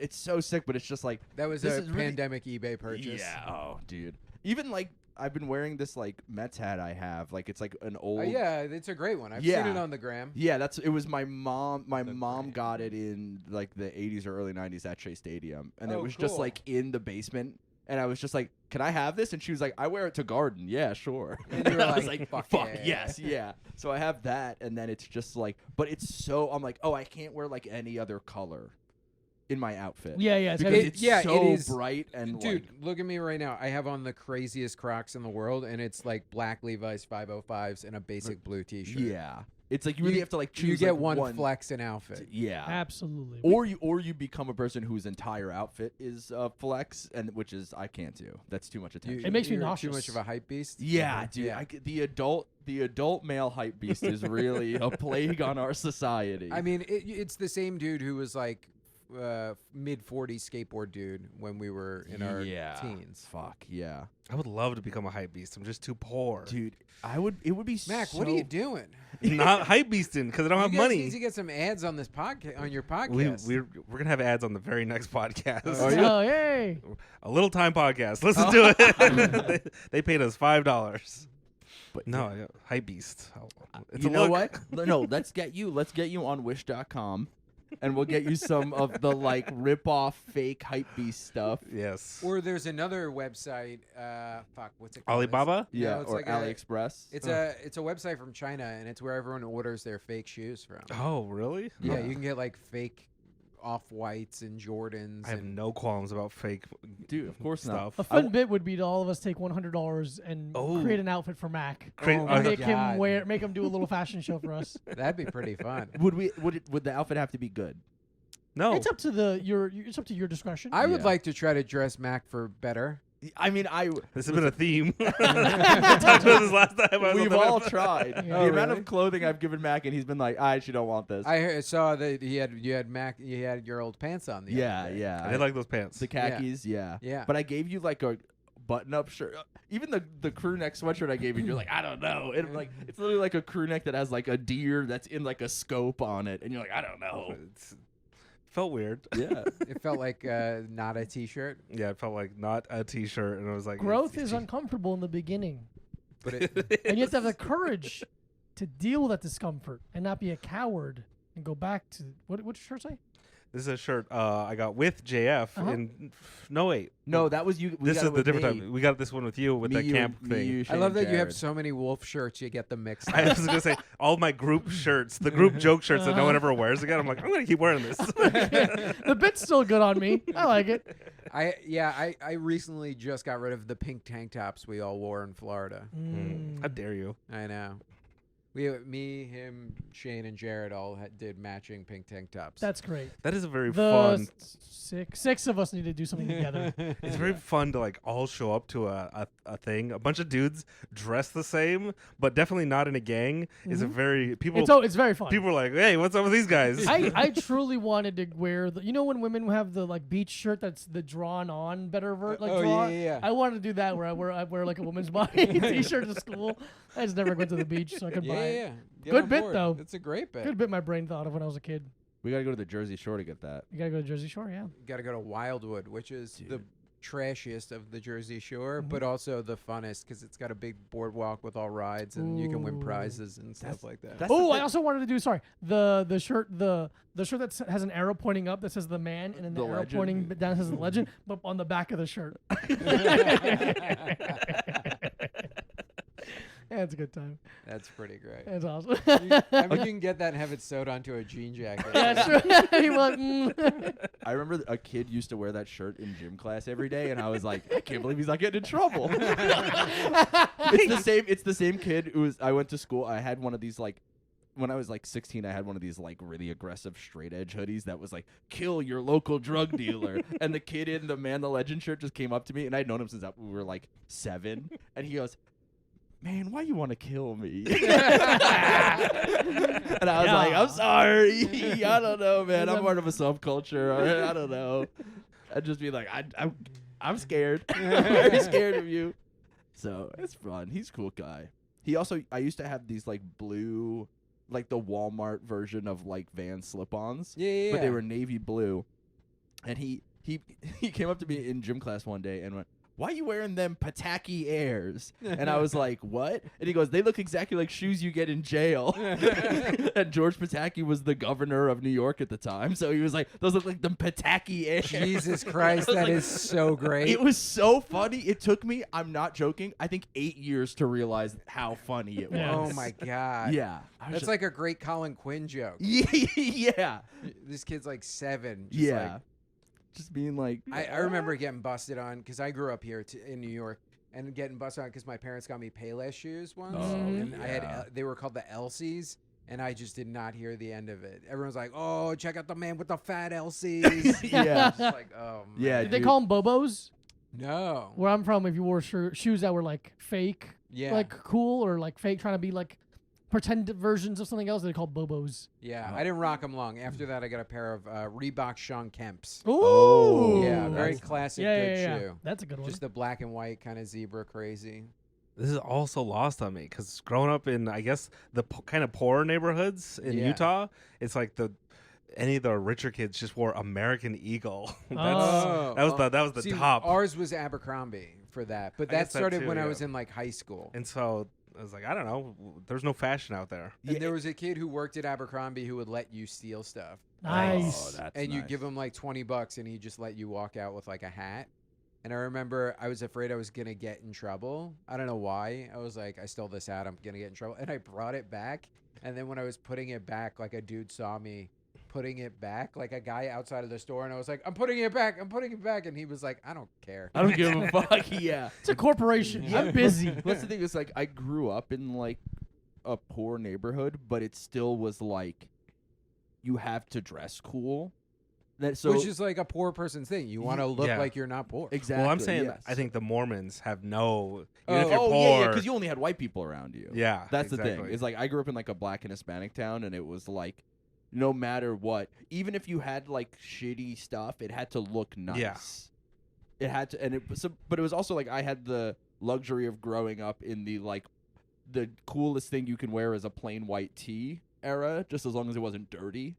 It's so sick, but it's just like That was This a is really- pandemic eBay purchase. Yeah. Oh, dude. Even like I've been wearing this like Mets hat I have. Like it's like an old. Yeah, it's a great one. I've Yeah. seen it on the gram. Yeah, it was my mom. My The mom brand. got it in like the 80s or early 90s at Shea Stadium, and it Oh, was just cool. like in the basement. And I was just like, "Can I have this?" And she was like, "I wear it to garden." Yeah, sure. And you were I was like, like, "Fuck yeah." yes, yeah." So I have that, and then it's just like, but it's so. I'm like, oh, I can't wear like any other color in my outfit. Yeah, it's because gotta- it's yeah, it so is- bright and Dude, like, look at me right now. I have on the craziest Crocs in the world, and it's like black Levi's 505s and a basic blue T-shirt. yeah. It's like you really have to like choose. You get like, one flex in outfit. Yeah. absolutely. Or you become a person whose entire outfit is flex, and which is I can't do. That's too much attention. It makes me You're nauseous. Too much of a hype beast. Yeah, dude. Yeah. The adult male hype beast is really a plague on our society. I mean, it's the same dude who was like mid 40s skateboard dude when we were in our teens. Fuck yeah, I would love to become a hype beast. I'm just too poor. dude. It would be Mac, so what are you doing? Not hype beasting because I don't have You guys money. need to get some ads on this podcast, on your podcast. We're gonna have ads on the very next podcast. Oh, yay. A little time podcast. Listen to it. they paid us $5. But No, hype beast. It's you a know look. what? No, let's get you on Wish.com, and we'll get you some of the like rip-off fake hype beast stuff. Yes. Or there's another website. What's it called? Alibaba? Yeah, No, it's or like AliExpress. It's a website from China, and it's where everyone orders their fake shoes from. Oh, really? Yeah, you can get like fake Off-Whites and Jordans. I have and no qualms about fake Dude, of course not. stuff. A fun bit would be to all of us take $100 and Oh. create an outfit for Mac. Create- Oh I- my Make him God. make him do a little fashion show for us. That'd be pretty fun. Would the outfit have to be good? No. It's up to it's up to your discretion. I would Yeah. like to try to dress Mac for better. I mean, This has been a theme. We talked about this last time. I was we've on the all web- tried. Yeah. The Oh, amount really? of clothing I've given Mac, and he's been like, I actually don't want this. I saw that you had your old pants on. The other day. yeah. I did like those pants. the khakis, yeah. Yeah. But I gave you like a button-up shirt. Even the crew neck sweatshirt I gave you, you're like, I don't know. And like, it's literally like a crew neck that has like a deer that's in like a scope on it, and you're like, I don't know. It's, felt weird. Yeah. It felt like not a t-shirt, Yeah, it felt like not a t-shirt, and I was like, Growth is uncomfortable in the beginning, but it, and you have to have the courage to deal with that discomfort and not be a coward and go back to what did your shirt say? This is a shirt I got with JF Uh-huh. in. No, wait. No, that was you. We This got is it the with different me. time. We got this one with you with Me, that you, camp and- me, thing. you, I Shane, love that you have Jared. so many wolf shirts. You get them mixed I up. was gonna say all my group shirts, the group joke shirts that no one ever wears again. I'm like, I'm gonna keep wearing this. The bit's still good on me. I like it. I recently just got rid of the pink tank tops we all wore in Florida. How dare you? I know. Me, him, Shane, and Jared all did matching pink tank tops. That's great. That is a very The fun. six of us need to do something together. It's very fun to like all show up to a thing. A bunch of dudes dressed the same, but definitely not in a gang. Is a very people. It's very fun. People are like, hey, what's up with these guys? I truly wanted to wear the. You know when women have the like beach shirt that's the drawn on better like Oh, draw. yeah. I wanted to do that where I wear like a woman's body t-shirt to school. I just never went to the beach so I could buy it. Yeah. Get Good on bit, board. though. It's a great bit. Good bit my brain thought of when I was a kid. We gotta go to the Jersey Shore to get that. You gotta go to Jersey Shore, yeah. You got to go to Wildwood, which is the Dude. trashiest of the Jersey Shore, Mhm. but also the funnest because it's got a big boardwalk with all rides and you can win Ooh. prizes and stuff like that. That's the Oh, I thing. also wanted to do the shirt that has an arrow pointing up that says the man, and then the The arrow legend. pointing down says the legend, but on the back of the shirt. Yeah, it's a good time. That's pretty great. That's awesome. I mean, you can get that and have it sewed onto a jean jacket. Yeah, sure. He was, I remember a kid used to wear that shirt in gym class every day, and I was like, I can't believe he's not getting in trouble. It's the same kid who was. I went to school. I had one of these like. When I was like 16, I had one of these like really aggressive straight edge hoodies that was like, kill your local drug dealer. And the kid in the Man the Legend shirt just came up to me, and I'd known him since we were like 7. And he goes, man, why you want to kill me? And I was like, I'm sorry. I don't know, man. I'm part of a subculture. I don't know. I'd just be like, I'm scared. I'm very scared of you. So it's fun. He's a cool guy. I used to have these like blue, like the Walmart version of like Vans slip-ons. Yeah. But they were navy blue. And he came up to me in gym class one day and went, why are you wearing them Pataki Airs? And I was like, what? And he goes, they look exactly like shoes you get in jail. And George Pataki was the governor of New York at the time. So he was like, those look like them Pataki Airs. Jesus Christ, I was that like, is so great. It was so funny. It took me, I'm not joking, I think 8 years to realize how funny it was. Yeah. Oh my God. Yeah. I was That's just- like a great Colin Quinn joke. yeah. This kid's like 7. Just Yeah. like- Just being like, I remember getting busted on because I grew up here in New York and getting busted on because my parents got me Payless shoes once. Oh, and I yeah. had they were called the Elsies. And I just did not hear the end of it. Everyone's like, "Oh, check out the man with the fat Elsies." Yeah. Just like, oh, man. Yeah, Did they dude. call them Bobos? No. Where I'm from, if you wore shoes that were like fake, Yeah. like cool, or like fake, trying to be like pretend versions of something else. They're called Bobos. Yeah, I didn't rock them long. After that, I got a pair of Reebok Sean Kemps. Ooh. Yeah, very that's- classic, Yeah, good yeah, yeah. shoe. That's a good one. Just the black and white kind of zebra crazy. This is also lost on me because growing up in, I guess, the kind of poorer neighborhoods in Yeah. Utah, it's like any of the richer kids just wore American Eagle. Oh. that was the See, top. Ours was Abercrombie for that, but I that guess that started too, when I yeah. was in like high school. And so I was like, I don't know, there's no fashion out there. And there was a kid who worked at Abercrombie who would let you steal stuff. Nice. Oh, that's And you nice. give him like $20 and he just let you walk out with like a hat. And I remember I was afraid I was going to get in trouble. I don't know why. I was like, I stole this hat. I'm going to get in trouble. And I brought it back. And then when I was putting it back, like a dude saw me putting it back, like a guy outside of the store. And I was like, I'm putting it back. I'm putting it back. And he was like, I don't care. I don't give a fuck. Yeah. It's a corporation. I'm busy. That's the thing is like I grew up in like a poor neighborhood, but it still was like you have to dress cool. That so Which is like a poor person's thing. You want to look Yeah. like you're not poor. exactly. Well, I'm saying yes. I think the Mormons have no. Oh, Even if you're Oh poor, yeah, because you only had white people around you. yeah, That's the thing. exactly. It's like I grew up in like a black and Hispanic town, and it was like, no matter what, even if you had like shitty stuff, it had to look nice. Yeah. It had to, and it was, but it was also like I had the luxury of growing up in the like, the coolest thing you can wear is a plain white tee era, just as long as it wasn't dirty.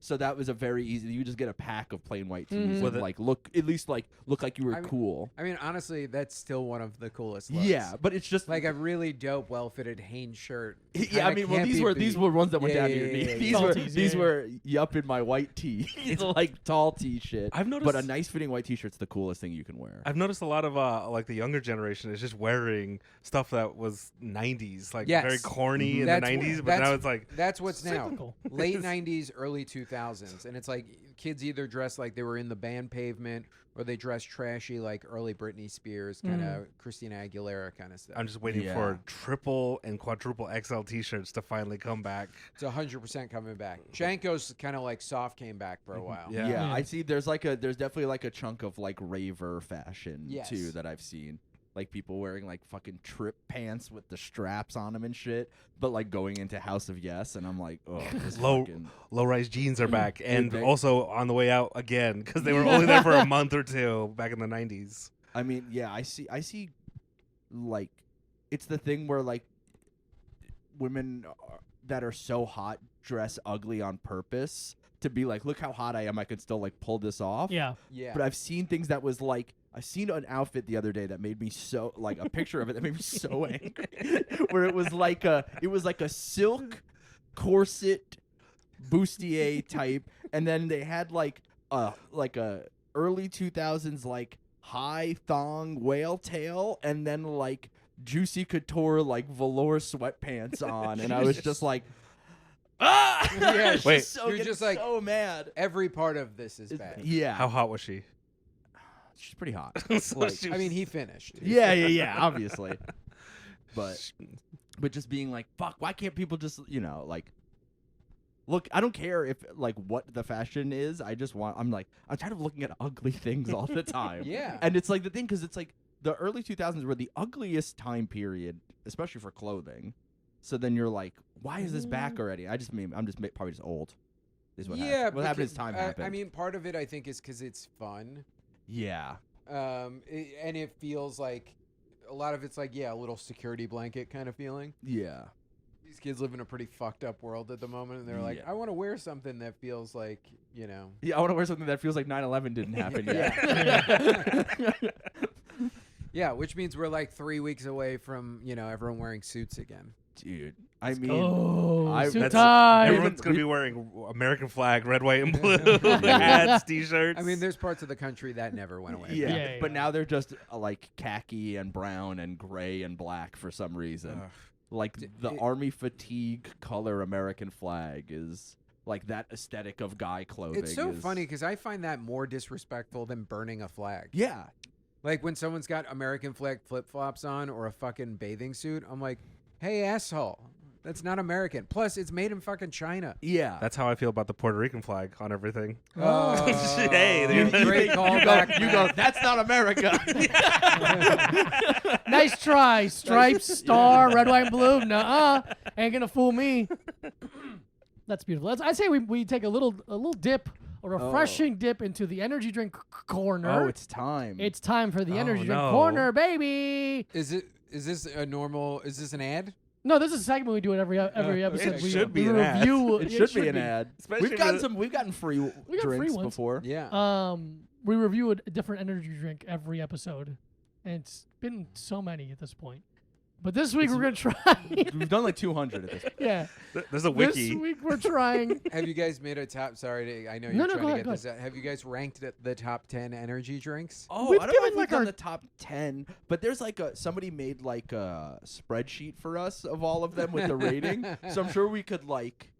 So that was a very easy. You just get a pack of plain white tees Mhm. and like look at least like look like you were I mean, cool. I mean, honestly, that's still one of the coolest looks. Yeah, but it's just Like a really dope, well-fitted Hanes shirt. yeah, I mean, well, these were ones that went Yeah, down to yeah, your yeah, knee. yeah, These Tall were tees, these yeah, were yup in my white tee. It's like tall tee shit. I've noticed, But a nice fitting white t-shirt's the coolest thing you can wear. I've noticed a lot of like the younger generation is just wearing stuff that was 90s, like Yes. very corny in That's the what- 90s, but that's- now it's like That's what's now. Cyclical. Late 90s, early 2000s. And it's like kids either dress like they were in the band Pavement or they dress trashy like early Britney Spears, kind of Christina Aguilera kind of stuff. I'm just waiting Yeah. for triple and quadruple XL t-shirts to finally come back. It's 100% coming back. Janko's kind of like soft came back for a while. Yeah. Yeah, Yeah. I see. There's definitely like a chunk of like raver fashion Yes. too that I've seen. Like people wearing like fucking trip pants with the straps on them and shit, but like going into House of Yes, and I'm like, oh, this Low fucking low-rise jeans are back, and they- also on the way out again because they were only there for a month or two back in the 90s. I mean, yeah, I see, like, it's the thing where like women that are so hot dress ugly on purpose to be like, look how hot I am, I can still like pull this off. Yeah. Yeah. But I've seen things that was like, I seen an outfit the other day that made me so like a picture of it that made me so angry, where it was like a silk corset bustier type, and then they had like a early 2000s like high thong whale tail, and then like Juicy Couture like velour sweatpants on, and I was just like, ah! Yeah, Wait. you're Getting just like- so mad. Every part of this is bad. Yeah, How hot was she? she's pretty hot. So Like, she I mean, was- he finished. yeah, obviously. But just being like, fuck, why can't people just, like, look, I don't care if like what the fashion is. I'm tired of looking at ugly things all the time. Yeah. And it's like the thing, because it's like the early 2000s were the ugliest time period, especially for clothing. So then you're like, why is this back already? I'm just probably just old. Is what Yeah. happened. What happened because- is time happened. I mean, part of it I think is because it's fun. yeah. And it feels like a lot of it's like, yeah, a little security blanket kind of feeling. Yeah. These kids live in a pretty fucked up world at the moment, and they're like, Yeah. I want to wear something that feels like, Yeah, I want to wear something that feels like 9/11 didn't happen yet. Yeah, which means we're like 3 weeks away from, everyone wearing suits again. Dude, I mean, Oh, suit that's- time. Everyone's gonna be wearing American flag, red, white, and blue hats, t-shirts. I mean, there's parts of the country that never went away. yeah, Yeah, but yeah. now they're just like khaki and brown and gray and black for some reason. Ugh. Like the army fatigue color American flag is like that aesthetic of guy clothing. It's so is- funny because I find that more disrespectful than burning a flag. Yeah, Like when someone's got American flag flip flops on or a fucking bathing suit, I'm like, hey, asshole, That's not American. Plus, it's made in fucking China. Yeah. That's how I feel about the Puerto Rican flag on everything. Hey, great callback. You go, that's not America. Nice try. Stripes, star, red, white, and blue. Nuh-uh. Ain't gonna fool me. That's beautiful. I'd say we take a little dip, a refreshing dip into the energy drink corner. Oh, it's time. It's time for the energy drink no. corner, baby. Is this an ad? No, this is a segment we do it every episode. It we, should be we an ad. review. it should be an ad. Especially We've gotten free got free drinks ones. before. Yeah. We review a different energy drink every episode, and it's been so many at this point. But this week we're gonna try. We've done like 200 at this point. Yeah. There's a wiki. This week we're trying. Have you guys made a top? Sorry, I know No, you're no, trying go to ahead, get go this. Have you guys ranked the top 10 energy drinks? Oh, We've I don't know given, if we've like, done our- the top 10, but there's like somebody made like a spreadsheet for us of all of them with the rating. So I'm sure we could like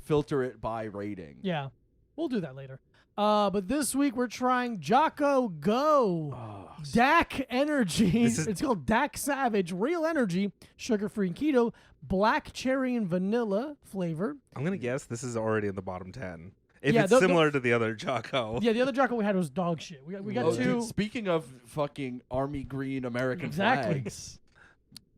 filter it by rating. Yeah, we'll do that later. But this week we're trying Jocko Go. Oh, DAC Energy. This is- It's called DAC Savage Real Energy, sugar-free and keto, black cherry and vanilla flavor. I'm gonna guess this is already in the bottom 10. If Yeah, it's the- similar to the other Jocko. Yeah, the other Jocko we had was dog shit. We got Oh, two. dude, speaking of fucking army green American Exactly. flags.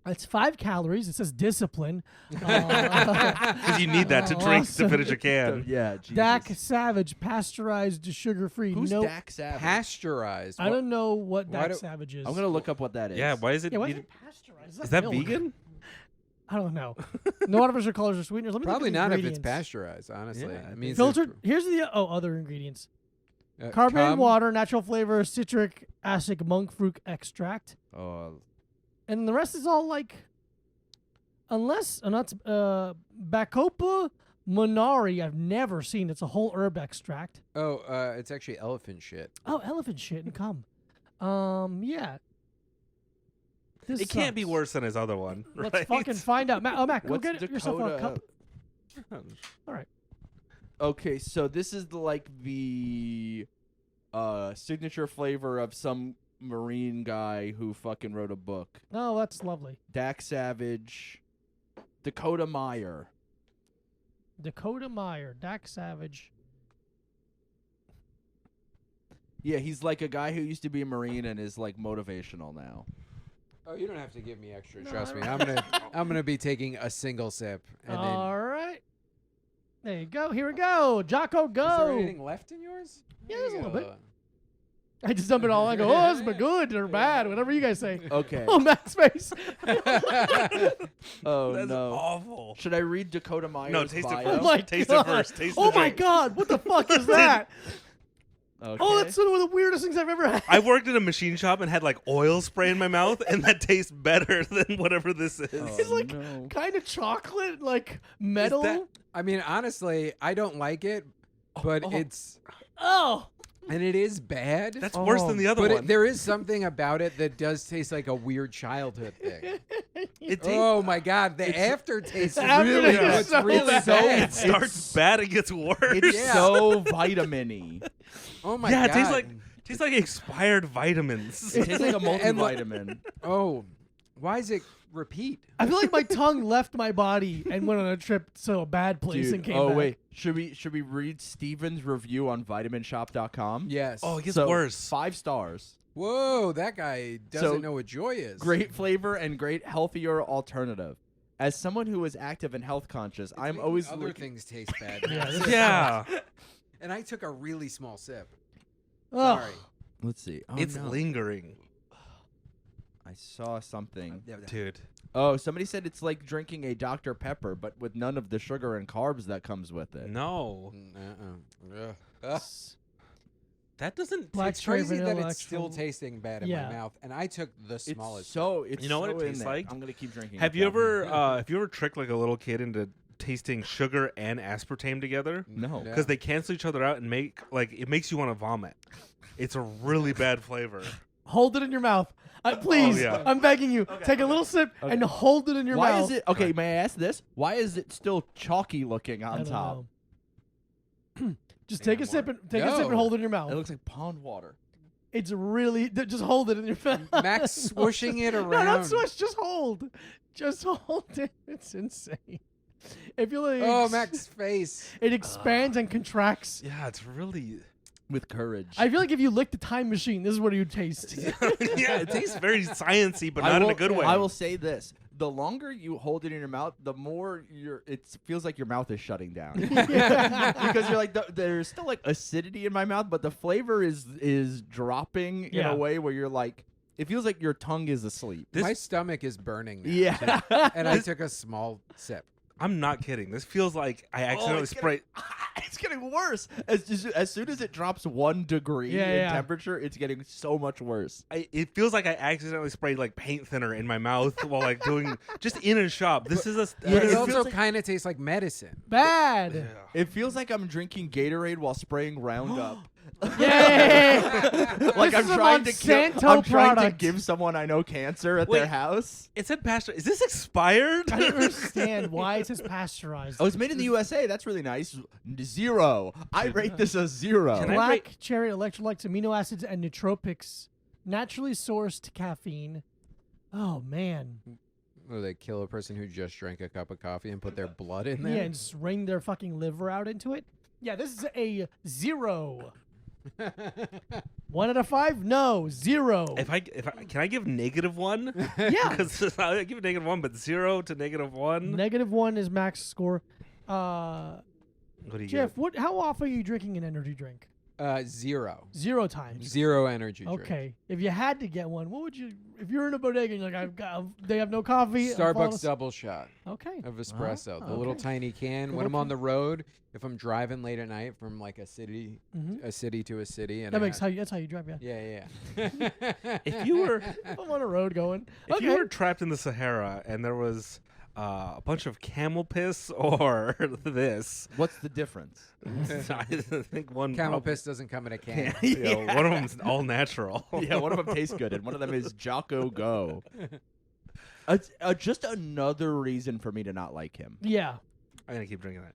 It's 5 calories. It says discipline. Because you need that to drink Awesome. to finish a can. Yeah, Jesus. DAC Savage, pasteurized, sugar-free. Who's no, Dak Savage? Pasteurized. I don't know what Why DAC do- Savage is. I'm going to look up what that is. Yeah, why is it? Yeah, why is needed- it pasteurized? is that milk? vegan? I don't know. No artificial colors or sweeteners. Let me Probably look at not the if it's ingredients. pasteurized. Honestly, Yeah, it means Filtered. Here's the other ingredients: it's, carbonated cum. water, natural flavor, citric acid, monk fruit extract, Oh, and the rest is all like, unless not Bacopa monari. I've never seen. It's a whole herb extract. Oh, it's actually elephant shit. Oh, elephant shit and cum. Yeah. This It can't be sucks. worse than his other one. Let's right? fucking find out. Mac, go what's get yourself a Dakota? cup. All right. Okay, so this is the signature flavor of some Marine guy who fucking wrote a book. Oh, that's lovely. Dak Savage, Dakota Meyer. Dakota Meyer, Dak Savage. Yeah, he's like a guy who used to be a Marine and is like motivational now. Oh, you don't have to give me extra. No, Trust I me. don't- I'm gonna be taking a single sip. And All right. There you go. Here we go. Jocko, then, is there go. anything left in yours? Yeah, There there's you a little go. bit. I just dump it all. I go, oh, this is good or bad, whatever you guys say. Okay. Oh, Matt's face. Oh That's no. awful. Should I read Dakota Meyer's No, taste it bio? Oh first. my Taste god. it first. Taste Oh the my drink. god. What the fuck is that? Okay. Oh, that's one of the weirdest things I've ever had. I worked in a machine shop and had like oil spray in my mouth, and that tastes better than whatever this is. Oh, It's like no. kind of chocolate, like metal. that- I mean, honestly, I don't like it, but oh. it's Oh. and it is bad. That's worse than the other but one. there is something about it that does taste like a weird childhood thing. It tastes. Oh my god, the aftertaste is aftertaste really is what's so really bad. bad. It starts bad and gets worse. It's Yeah. so vitamin-y. Oh my yeah, god. it tastes like expired vitamins. It tastes like a And like- multivitamin. Oh, why is it repeat? I feel like my tongue left my body and went on a trip to a bad place and Dude, came oh back. wait, should we read Steven's review on vitaminshop.com? Yes. Oh, it gets So, worse. 5 stars. Whoa, that guy doesn't So, know what joy is. Great flavor and great healthier alternative. As someone who is active and health conscious, It's I'm making always other looking. things taste bad. Yeah, now. this Yeah, And I took a really small sip. Ugh. Sorry. Let's see. Oh, it's no. lingering, I saw something. dude. Oh, somebody said it's like drinking a Dr. Pepper, but with none of the sugar and carbs that comes with it. No, Ugh. that doesn't. Black It's cherry crazy that vanilla it's still extra- tasting bad in Yeah. my mouth, and I took the It's smallest. so. It's You know what so it in tastes there. like? I'm gonna keep drinking. Have it you down. ever tricked like a little kid into tasting sugar and aspartame together? No. Yeah. Because they cancel each other out and make like it makes you want to vomit. It's a really bad flavor. Hold it in your mouth. Please, yeah. I'm begging you. Take a little sip and hold it in your Why mouth. is it okay? May I ask this? Why is it still chalky looking I on don't top? know. Just Hang take a on, sip more? and take a sip and Yo. hold it in your mouth. It looks like pond water. It's really just hold it in your mouth. Max swooshing it around. No, don't swoosh. Just hold. Just hold it. It's insane. If you like, Oh, Max's face. it expands and contracts. Yeah, it's really. With courage. I feel like if you licked the time machine, this is what you would taste. Yeah, it tastes very scienccy, but not in a good way. I will say this. The longer you hold it in your mouth, the more it feels like your mouth is shutting down. Because you're like, there's still like acidity in my mouth, but the flavor is dropping in a way where you're like, it feels like your tongue is asleep. My stomach is burning now. Yeah. And I took a small sip. I'm not kidding. This feels like I accidentally sprayed. It's getting worse. As soon as it drops 1 degree in temperature, it's getting so much worse. It feels like I accidentally sprayed like paint thinner in my mouth while like doing just in a shop. This is a. But it it also feels like- kind of tastes like medicine. Bad. It feels like I'm drinking Gatorade while spraying Roundup. Yeah. Like This I'm is a trying to Monsanto I'm trying to product. give someone I know cancer at Wait. their house. It said pasture. Is this expired? I don't understand why it says pasteurized. Oh, it's made in the USA. That's really nice. 0. I rate this a 0. Can I Black rate- cherry electrolytes, amino acids, and nootropics, naturally sourced caffeine. Oh man. Or they kill a person who just drank a cup of coffee and put their blood in there. Yeah, and just wring their fucking liver out into it. Yeah, this is a 0. 1 out of 5? No, 0. If I can I give -1? Yeah. Because I give -1, but 0 to -1. -1 is max score. What do you Jeff, how often are you drinking an energy drink? 0. 0 times. 0 energy drink. Okay. If you had to get one, what would you? If you're in a bodega and you're like, they have no coffee. I'm falling Starbucks asleep. double shot Okay. of espresso. Oh, The little okay. tiny can. Good When I'm on okay. the road, if I'm driving late at night from like a city Mhm. to a city, and That I makes have- that's how you drive, yeah. yeah. If you were I'm on a road going. if Okay. you were trapped in the Sahara and there was a bunch of camel piss or this, What's the difference? I think one Camel probably- piss doesn't come in a can. You know, one of them's all natural. Yeah, one of them tastes good, and one of them is Jocko Go. Just another reason for me to not like him. Yeah. I'm gonna keep drinking that.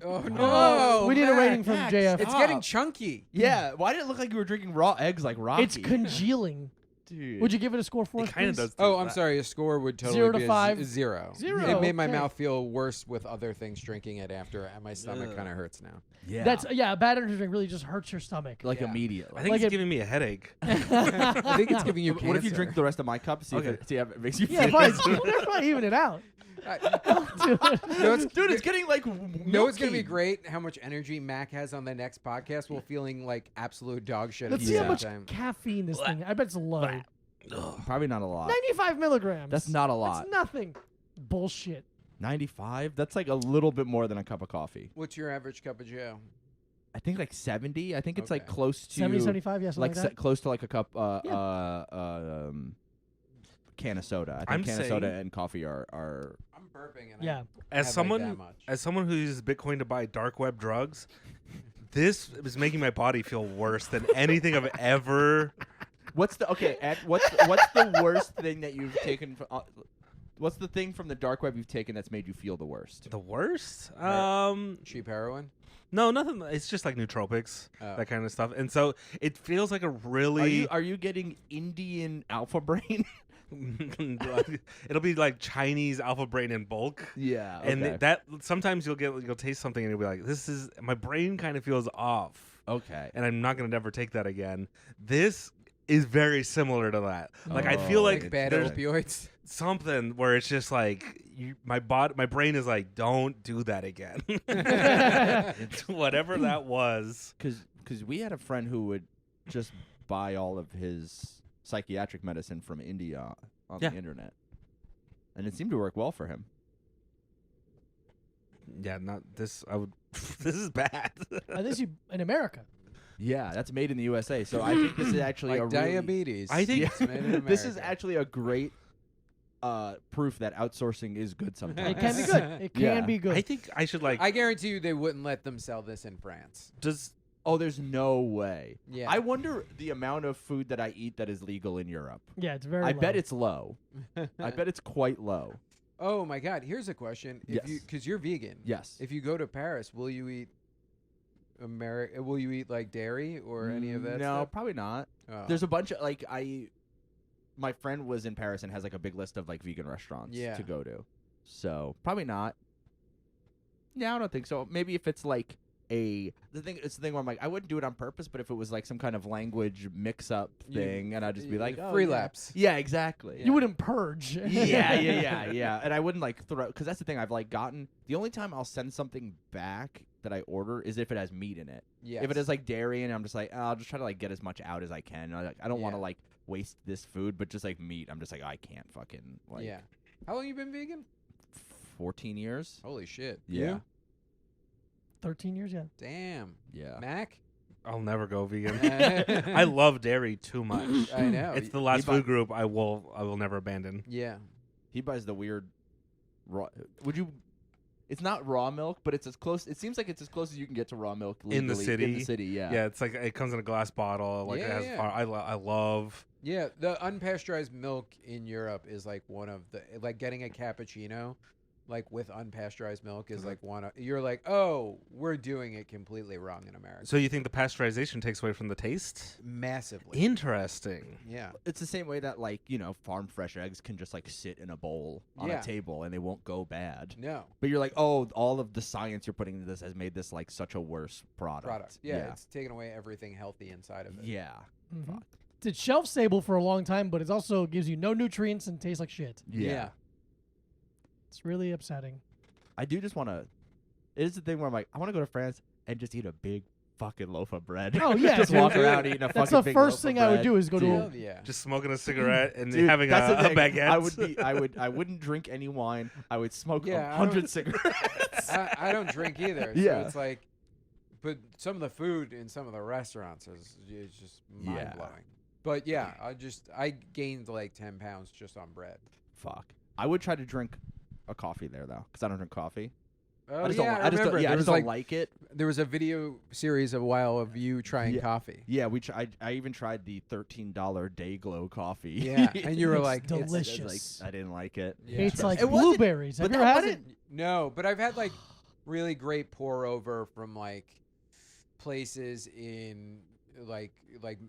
Oh Oh, no! we need a Matt, rating from Max, JF. It's getting chunky. Yeah, why did it look like you were drinking raw eggs like Rocky? It's congealing. Dude. Would you give it a score for us, It kind of please? does. Oh, do I'm that. sorry. A score would totally 0 to be 5? 0. 0, It made my okay. mouth feel worse with other things drinking it after, and my stomach Ugh. kind of hurts now. Yeah. That's a bad energy drink really just hurts your stomach. like Yeah. immediately. I think Like it's it- giving me a headache. I think it's giving you cancer. What if you drink the rest of my cup? See, Okay. see if it makes you yeah, feel fine. They're fine. Even it out. Dude. No, it's, Dude, it's getting like no, it's gonna be milky. great how much energy Mac has on the next podcast while feeling like absolute dog shit. Let's at see the how same much time. caffeine this thing. I bet it's low. Probably not a lot. 95 milligrams. That's not a lot. That's nothing. Bullshit. 95? That's like a little bit more than a cup of coffee. What's your average cup of Joe? I think like 70. I think it's like Okay. close to 70, 75, yeah, something like that. close to like a cup can of soda. I think I'm can of soda saying- and coffee are I'm burping. And Yeah. As have, like, someone that much. as someone who uses Bitcoin to buy dark web drugs, this is making my body feel worse than anything I've ever. What's the what's the worst thing that you've taken from what's the thing from the dark web you've taken that's made you feel the worst? The worst? cheap heroin. No, nothing. It's just like nootropics, Oh. that kind of stuff. And so it feels like a really. Are you getting Indian alpha brain? It'll be like Chinese alpha brain in bulk. Yeah. And that sometimes you'll taste something and you'll be like, this is my brain kind of feels off. okay. And I'm not gonna never take that again. This is very similar to that. Like I Oh, feel Like like bad there's opioids. something where it's just like my brain is like, don't do that again. Whatever that was. Because we had a friend who would just buy all of his psychiatric medicine from India on Yeah. the internet, and it seemed to work well for him. Yeah, not this. I would. This is bad. This you in America. Yeah, that's made in the USA. So I think this is actually Like a really, diabetes. I think- It's made in this is America. actually a great proof that outsourcing is good sometimes. It can be good. It can Yeah. be good. I think I should like. I guarantee you they wouldn't let them sell this in France. Does Oh, there's no way. Yeah. I wonder the amount of food that I eat that is legal in Europe. yeah, it's very I low. bet it's low. I bet it's quite low. Oh my God! Here's a question: If you, Yes. because you're vegan, Yes. if you go to Paris, will you eat Will you eat like dairy or any of that? No, stuff? probably not. Oh. There's a bunch of like my friend was in Paris and has like a big list of like vegan restaurants Yeah. to go to. So probably not. Yeah, I don't think so. Maybe if it's like it's the thing where I'm like, I wouldn't do it on purpose, but if it was like some kind of language mix-up thing, and I'd just be like, oh, free yeah. lapse. Yeah, exactly. You wouldn't purge. Yeah. And I wouldn't like throw, because that's the thing I've like gotten. The only time I'll send something back that I order is if it has meat in it. Yes. If it has like dairy, and I'm just like, oh, I'll just try to like get as much out as I can. I don't want to Yeah. like waste this food, but just like meat, I'm just like, I can't fucking like. Yeah. How long you been vegan? 14 years. Holy shit. Yeah. You? 13 years, yeah. Damn. Yeah. Mac? I'll never go vegan. I I love dairy too much. know. It's the last You buy- food group I will never abandon. Yeah. He buys the weird raw. Would you? It's not raw milk, but it's as close. It seems like it's as close as you can get to raw milk legally In the city? In the city, yeah. Yeah, it's like it comes in a glass bottle. Like it Yeah, has. yeah. I love. Yeah, the unpasteurized milk in Europe is like one of the like getting a cappuccino like with unpasteurized milk is like one of you're like, "Oh, we're doing it completely wrong in America." So you think the pasteurization takes away from the taste? Massively. Interesting. Yeah. It's the same way that like farm fresh eggs can just like sit in a bowl on Yeah. a table and they won't go bad. No. But you're like, oh, all of the science you're putting into this has made this like such a worse product. Yeah, it's taken away everything healthy inside of it. Yeah. Mhm. It's shelf stable for a long time, but it also gives you no nutrients and tastes like shit. Yeah. It's really upsetting. I do just want to. It is the thing where I'm like, I want to go to France and just eat a big fucking loaf of bread. Oh, yeah, just dude. walk around eating a That's fucking the big first loaf thing of I would bread. do is go to Hell yeah. Just smoking a cigarette and Dude, having that's the a thing. baguette. I wouldn't drink any wine. I would smoke Yeah, I 100 don't- cigarettes. I don't drink either. Yeah. So it's like, but some of the food in some of the restaurants is just Yeah. mind blowing. But yeah, I gained like 10 pounds just on bread. Fuck. I would try to drink a coffee there though, because I don't drink coffee. Oh I just yeah, don't. I I just remember. don't. Yeah, I there just was don't like it. there was a video series a while of you trying Yeah. coffee. Yeah, I even tried the $13 Day Glow coffee. Yeah, and you were It's like, delicious. it's- Delicious. I didn't like it. Yeah. It's like It wasn't- blueberries. Have but you ever that had wasn't- it? No, but I've had like really great pour over from like places in like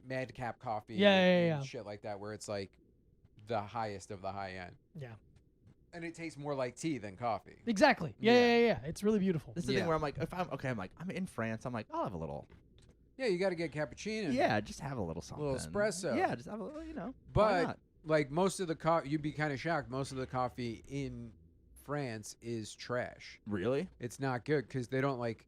Madcap Coffee Yeah, and yeah. shit like that where it's like the highest of the high end. Yeah. And it tastes more like tea than coffee. Exactly. Yeah, Yeah. yeah, yeah. It's really beautiful. This is the Yeah. thing where I'm like, I'm in France. I'm like, I'll have a little. Yeah, you got to get cappuccino. Yeah, just have a little something. Little espresso. Yeah, just have a little. Why But not? like most of the coffee, you'd be kind of shocked. Most of the coffee in France is trash. Really? It's not good because they don't like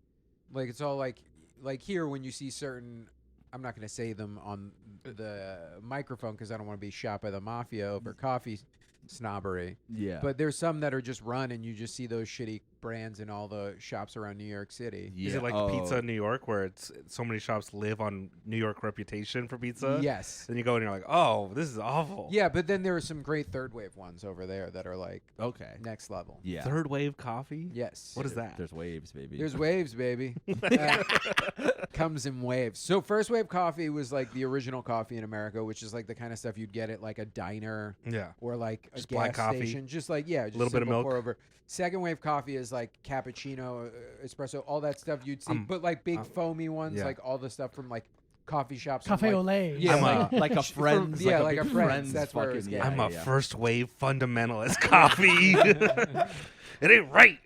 it's all like here when you see certain. I'm not going to say them on the microphone because I don't want to be shot by the mafia over coffee snobbery. Yeah. But there's some that are just run and you just see those shitty brands in all the shops around New York City. yeah. Is it like pizza in New York where it's so many shops live on New York reputation for pizza? Yes. Then you go and you're like, oh, this is awful. Yeah, but then there are some great third wave ones over there that are like Okay. next level. Yeah. Third wave coffee? Yes. What is that? There's waves, baby. There's waves, baby. Comes in waves. So first wave coffee was like the original coffee in America, which is like the kind of stuff you'd get at like a diner Yeah. or like a Just black gas coffee. station. Just like just Little bit of simple milk. pour over. Second wave coffee is like cappuccino, espresso, all that stuff you'd see, I'm- but like big foamy ones, yeah. like all the stuff from like coffee shops. and, Cafe like, au lait. Yeah, I'm like, a- like a friend's. yeah, like like a a big Friend's, that's where fucking, it's yeah, I'm a yeah. first wave fundamentalist coffee. It ain't right.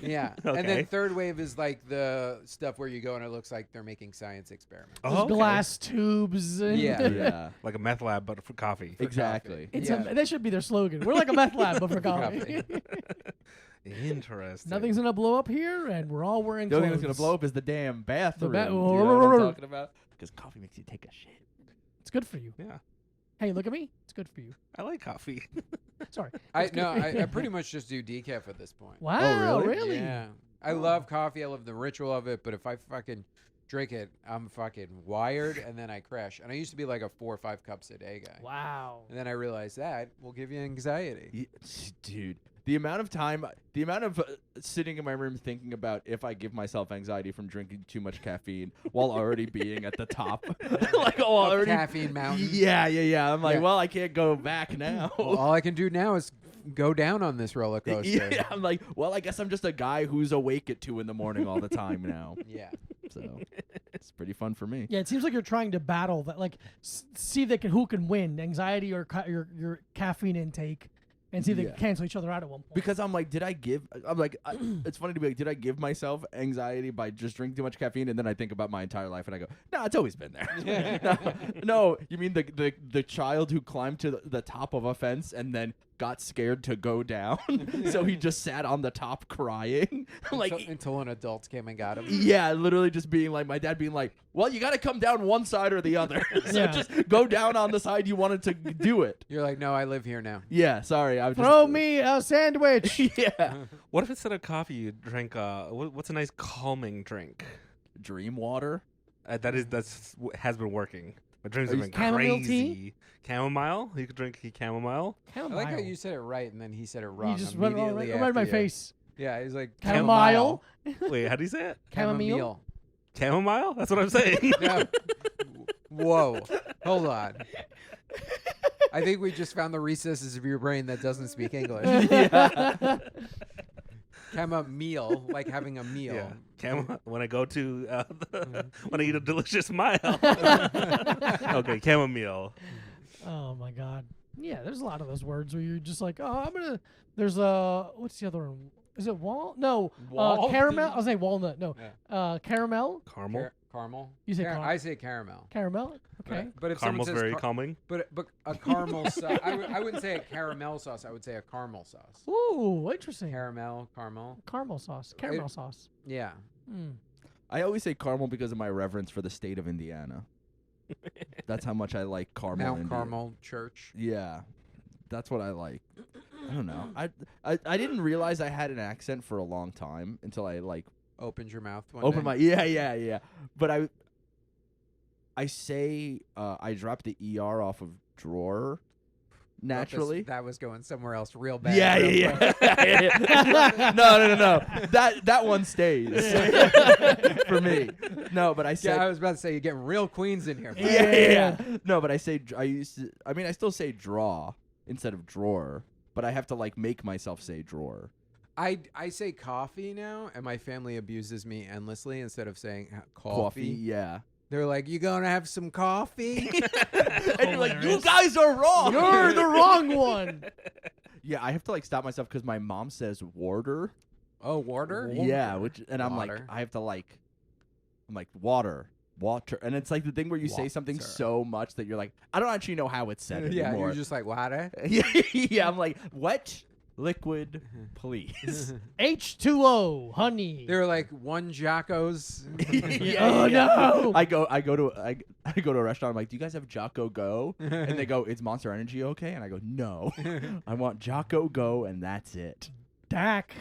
Yeah. Okay. And then third wave is like the stuff where you go and it looks like they're making science experiments. Those Oh, okay. glass tubes. And Yeah. Yeah. Like a meth lab, but for coffee. Exactly. It's Yeah. that should be their slogan. We're like a meth lab, but for coffee. coffee. Interesting. Nothing's gonna blow up here, and we're all wearing The only clothes. thing that's gonna blow up is the damn bathroom. ba- Do you know what I'm talking about? Because coffee makes you take a shit. It's good for you. Yeah. Hey, look at me. It's good for you. I like coffee. Sorry. I pretty much just do decaf at this point. Wow, really? Yeah. I love coffee. I love the ritual of it. But if I fucking drink it, I'm fucking wired and then I crash. And I used to be like a 4 or 5 cups a day guy. Wow. And then I realized that will give you anxiety. Dude, the amount of sitting in my room thinking about if I give myself anxiety from drinking too much caffeine while already being at the top, like already Caffeine mountain. Yeah. I'm like, Yeah. well, I can't go back now. Well, all I can do now is go down on this roller coaster. Yeah, I'm like, well, I guess I'm just a guy who's awake at 2 a.m. all the time now. Yeah. So It's pretty fun for me. Yeah, it seems like you're trying to battle that, like see who can win, anxiety or your caffeine intake, and see if they can cancel each other out at one point. Because I'm like, it's funny to be like, did I give myself anxiety by just drinking too much caffeine? And then I think about my entire life and I go, no, it's always been there. No, you mean the child who climbed to the top of a fence and then got scared to go down, so he just sat on the top crying, until an adult came and got him. Yeah, literally just being like, my dad being like, well, you got to come down one side or the other. So just go down on the side you wanted to do it. You're like, no, I live here now. Yeah, sorry. I was Throw me a sandwich. Yeah. What if instead of coffee you drank what's a nice calming drink? Dream water. Has been working. My drinks have been chamomile crazy. tea? Chamomile? You could drink chamomile. I like how you said it right and then he said it wrong. You just went immediately right in my after you. face. Yeah, he's like Chamomile. Wait, how do you say it? Chamomile. Chamomile? That's what I'm saying. No. Whoa. Hold on. I think we just found the recesses of your brain that doesn't speak English. Yeah. Chamomile, like having a meal. Yeah. When I go to when I eat a delicious mile. Okay, chamomile. Oh my God. Yeah, there's a lot of those words where you're just like, oh, there's what's the other one? Is it No. Wall? Caramel. I was saying walnut. No. Yeah. Caramel. Caramel. Caramel. You say I say caramel. Caramel. Okay. But if Caramel's someone says very calming. But a caramel sauce. I wouldn't say a caramel sauce. I would say a caramel sauce. Ooh, interesting. Caramel. Caramel sauce. Caramel sauce. Yeah. Mm. I always say caramel because of my reverence for the state of Indiana. That's how much I like caramel. Mount Carmel Church. Yeah, that's what I like. I don't know. I didn't realize I had an accent for a long time until I Opened your mouth. opened my yeah. But I say I dropped the ER off of drawer naturally. That was going somewhere else real bad. Yeah. No. That one stays for me. No, but I said. Yeah, I was about to say you're getting real Queens in here. Yeah. No, but I still say draw instead of drawer, but I have to make myself say drawer. I say coffee now, and my family abuses me endlessly instead of saying Coffee, yeah. They're like, "You gonna have some coffee?" And you're like, "You guys are wrong. You're the wrong one." Yeah, I have to stop myself because my mom says warder. Oh, water? Yeah, I'm Water. I have to I'm like water, and it's like the thing where you say something Water. so much that you're like, I don't actually know how it's said Yeah, anymore. you're just like water. Yeah, I'm like, what? Liquid, please. H2O, honey. They're like one Jocko's. Oh, no. I go to a restaurant. I'm like, do you guys have Jocko Go? And they go, is Monster Energy okay? And I go, no. I want Jocko Go, and that's it. Dak.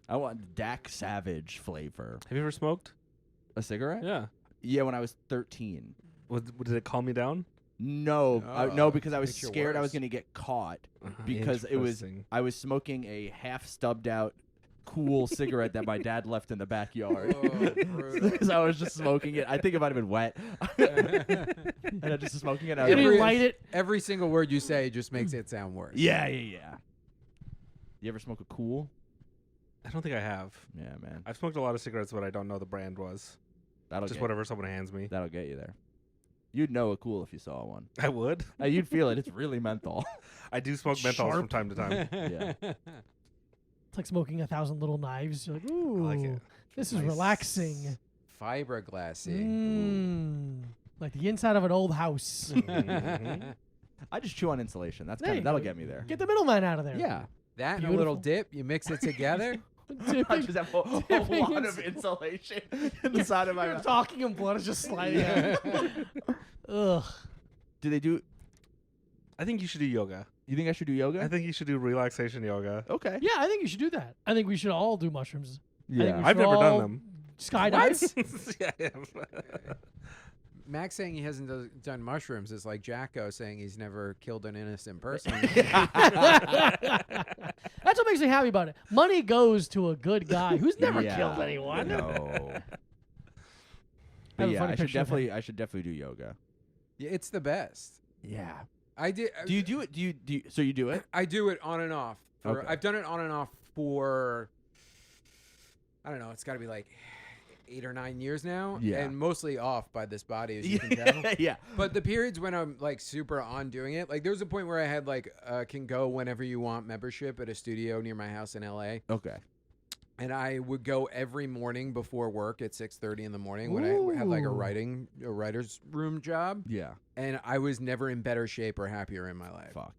I want Dak Savage flavor. Have you ever smoked? A cigarette? Yeah. Yeah, when I was 13. Did it calm me down? No, no, because I was makes you scared I was worse. going to get caught because I was smoking a half stubbed out cool cigarette that my dad left in the backyard. So I was just smoking it. I think it might have been wet. And I just smoking it. I was You like, didn't light it. Every single word you say just makes it sound worse. yeah. You ever smoke a cool? I don't think I have. Yeah, man. I've smoked a lot of cigarettes, but I don't know the brand was. That'll Just get whatever someone hands me. That'll get you there. You'd know a cool if you saw one. I would. You'd feel it. It's really menthol. I do smoke menthols from time to time. Yeah. It's like smoking 1,000 little knives. You're like, ooh, like it. this is Nice. Relaxing. Fiberglassy. Like the inside of an old house. Mhm. I just chew on insulation. There you That'll go. get me there. Get the middleman out of there. Yeah. That and a little Beautiful. dip, you mix it together. I just have a dipping lot in of insulation in the side of my You're mouth. talking and blood is just sliding out. Ugh. Do they do? I think you should do yoga. You think I should do yoga? I think you should do relaxation yoga. Okay. Yeah, I think you should do that. I think we should all do mushrooms. I think we I've should never done all them. Skydive. Yeah, I have. Max saying he hasn't done mushrooms is like Jacko saying he's never killed an innocent person. That's what makes me happy about it. Money goes to a good guy who's never Yeah. killed anyone. No. I have But a yeah, funny I should picture of him. definitely do yoga. Yeah, it's the best. Yeah. I did. Do you do it? So you do it? I do it on and off. Okay. I've done it on and off for. I don't know. It's got to be like 8 or 9 years now, Yeah. and mostly off by this body, as you can tell. yeah. But the periods when I'm like super on doing it, like there was a point where I had like can go whenever you want membership at a studio near my house in LA, Okay. and I would go every morning before work at 6:30 in the morning when I have like a writer's room job, Yeah. and I was never in better shape or happier in my life. Fuck.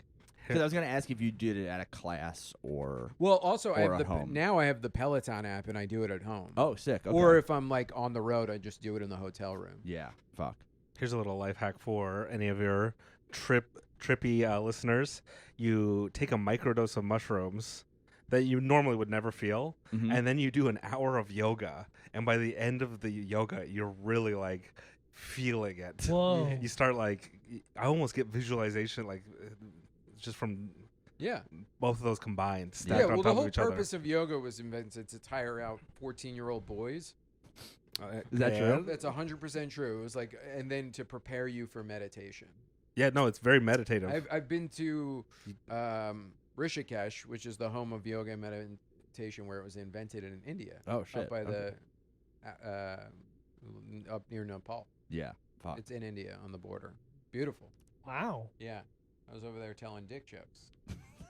Because I was gonna ask if you did it at a class or. Well, also I Or have at home. now I have the Peloton app and I do it at home. Oh, sick. Okay. Or if I'm like on the road, I just do it in the hotel room. Yeah. Fuck. Here's a little life hack for any of your trippy listeners. You take a microdose of mushrooms that you normally would never feel, Mhm. and then you do an hour of yoga. And by the end of the yoga, you're really like feeling it. Whoa. You start like, I almost get visualization like just from Yeah. both of those combined. Stacked Yeah, on well, top the of whole each other. purpose of yoga was invented to tire out 14-year-old boys. Is that yeah. true? That's 100% true. It was like, and then to prepare you for meditation. Yeah, no, it's very meditative. I've been to Rishikesh, which is the home of yoga and meditation, where it was invented in India. Oh shit. Up by Okay. up near Nepal. Yeah. Fuck. It's in India on the border. Beautiful. Wow. Yeah. I was over there telling dick jokes.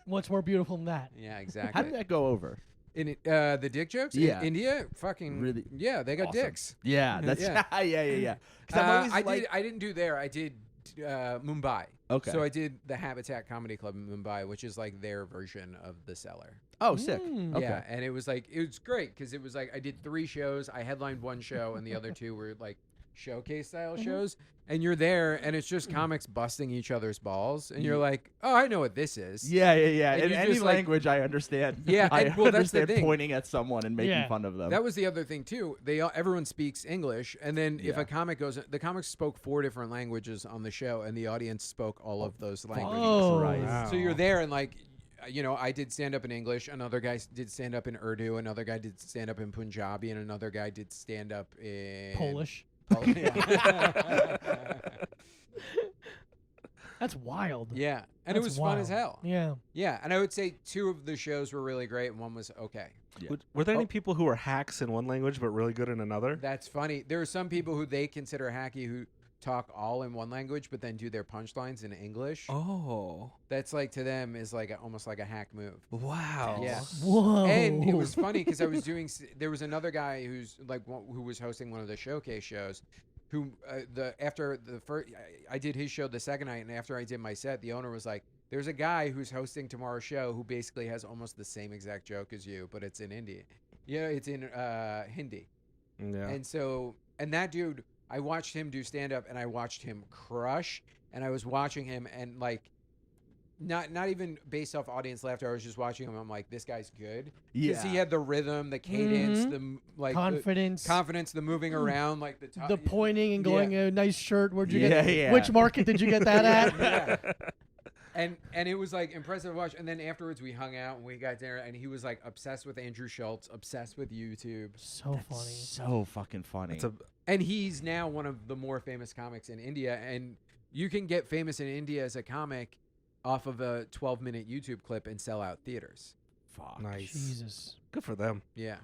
What's more beautiful than that? Yeah, exactly. How did that go over? In the dick jokes? Yeah. In India? Fucking Really yeah, they got awesome. dicks. Yeah. That's Yeah. yeah. 'Cause I'm always I didn't do there. I did Mumbai. Okay. So I did the Habitat Comedy Club in Mumbai, which is like their version of the Cellar. Oh, sick. Mm. Okay. Yeah, and it was great because it was like I did 3 shows. I headlined one show, and the other 2 were like showcase style shows. And you're there, and it's just comics busting each other's balls, and you're like, "Oh, I know what this is." Yeah. And In you any just, like- language, I understand. Yeah, I and- well, that's the understand thing. pointing at someone and making Yeah. fun of them. That was the other thing too. Everyone speaks English, and then if Yeah. a comic goes, the comics spoke 4 different languages on the show, and the audience spoke all of those languages. Oh. Christ. Wow. So you're there, and like, I did stand up in English. Another guy did stand up in Urdu. Another guy did stand up in Punjabi, and another guy did stand up in Polish. Yeah. That's wild. Yeah, and it That's was fun as wild. hell. Yeah. Yeah, and I would say 2 of the shows were really great, and one was okay. Yeah. Were there Oh. any people who were hacks in one language but really good in another? That's funny. There are some people who they consider hacky who talk all in one language, but then do their punchlines in English. Oh, That's like to them is like almost like a hack move. wow. Yeah. Whoa. And it was funny because I was doing. There was another guy who's like who was hosting one of the showcase shows. Who after the first I did his show the second night, and after I did my set, the owner was like, "There's a guy who's hosting tomorrow's show who basically has almost the same exact joke as you, but it's in Indian. Yeah, it's in Hindi." Yeah. And that dude, I watched him do stand up, and I watched him crush, and I was watching him, and like. Not even based off audience laughter. I was just watching him. I'm like, this guy's good because he Yeah. had the rhythm, the cadence, Mhm. the like confidence. confidence, the moving around, like the top, the pointing and Yeah. going, a nice shirt. Where'd you Yeah, get? yeah. Which market did you get that at? Yeah. And it was like impressive to watch. And then afterwards we hung out and we got dinner, and he was like obsessed with Andrew Schultz, obsessed with YouTube, So funny. So fucking funny. It's a and he's now one of the more famous comics in India. And you can get famous in India as a comic off of a 12-minute YouTube clip and sell out theaters. Fuck. nice. Jesus. Good for them. Yeah,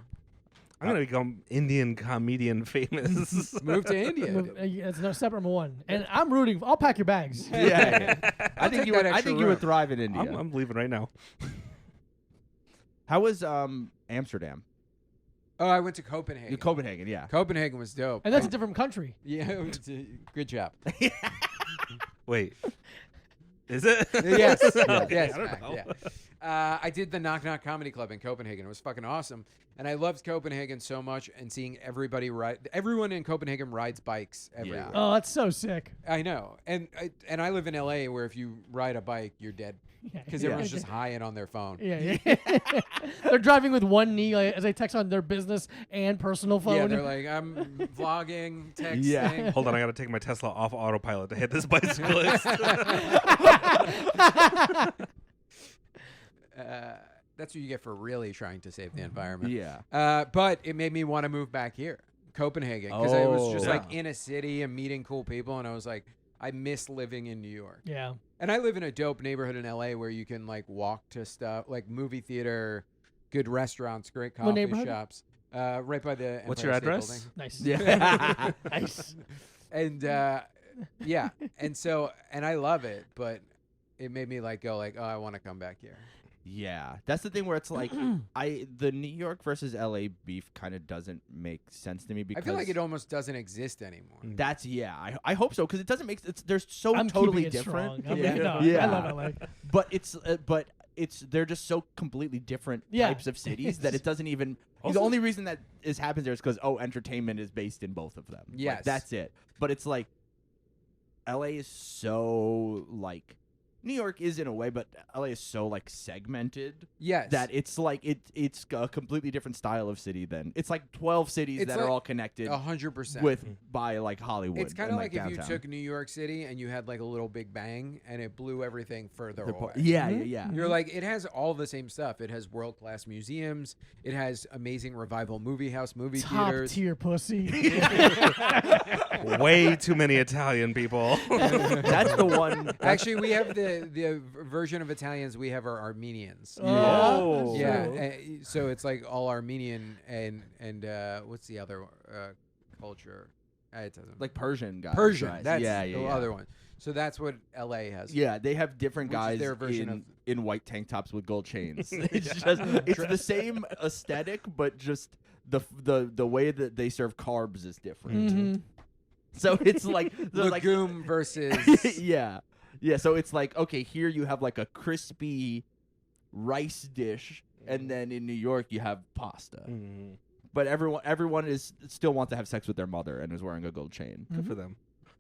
I'm gonna become Indian comedian famous. move to India. It's no step number 1. And I'm rooting. I'll pack your bags. Yeah. I I'll think take you that would. I extra think you would room. thrive in India. I'm leaving right now. How was Amsterdam? Oh, I went to Copenhagen. Copenhagen, yeah. Copenhagen was dope. And that's a different country. Yeah, it was good job. Wait, is it? Yes, Okay, yes, I don't Mac, know. yeah. I did the Knock Knock Comedy Club in Copenhagen. It was fucking awesome, and I loved Copenhagen so much. And seeing everyone in Copenhagen rides bikes everywhere. Oh, that's so sick. I know, and I live in LA, where if you ride a bike, you're dead Yeah. because Yeah. everyone's just high and on their phone. Yeah. They're driving with one knee as they text on their business and personal phone. Yeah, they're like, I'm vlogging, texting. Yeah. Hold on, I gotta take my Tesla off autopilot to hit this bicyclist. That's what you get for really trying to save the environment. Yeah. But it made me want to move back here, Copenhagen, because I was just Oh. like in a city and meeting cool people, and I was like, I miss living in New York. Yeah. And I live in a dope neighborhood in LA where you can like walk to stuff like movie theater, good restaurants, great What coffee neighborhood? shops. right by the What's Empire your State address? Building. Yeah. Nice. And yeah, and I love it, but it made me like go like, oh, I want to come back here. Yeah, that's the thing where it's like the New York versus LA beef kind of doesn't make sense to me because I feel like it almost doesn't exist anymore. that's I hope so because it doesn't make they're so I'm totally keeping it different. strong. Yeah. No, Yeah. I love LA. But it's they're just so completely different Yeah. types of cities that it doesn't even. the Also- only reason that happens there is because entertainment is based in both of them. Like, Yes. that's it. But it's like LA is so like New York is in a way, but LA is so like segmented Yes. that it's like it's a completely different style of city. Then it's like 12 cities It's that like are all connected 100%. with by like Hollywood. It's kind and, of like if you downtown. took New York City and you had like a little Big Bang and it blew everything further The away. yeah, Mhm. yeah. You're like, it has all the same stuff. It has world-class museums. It has amazing revival movie house, movie Top theaters. tier pussy. Way too many Italian people. That's the one. Actually, we have the version of Italians we have are Armenians. Oh. Yeah, So- so it's like all Armenian and what's the other culture? It doesn't Like Persian guys. Persian. right? That's yeah, the other one. So that's what LA has. Yeah, they have different Which is guys their version in white tank tops with gold chains. It's just it's the same aesthetic, but just the way that they serve carbs is different. Mhm. So it's like so like Legume versus yeah. Yeah, so it's like okay, here you have like a crispy rice dish and then in New York you have pasta. Mm, But everyone is still wants to have sex with their mother and is wearing a gold chain. good for them.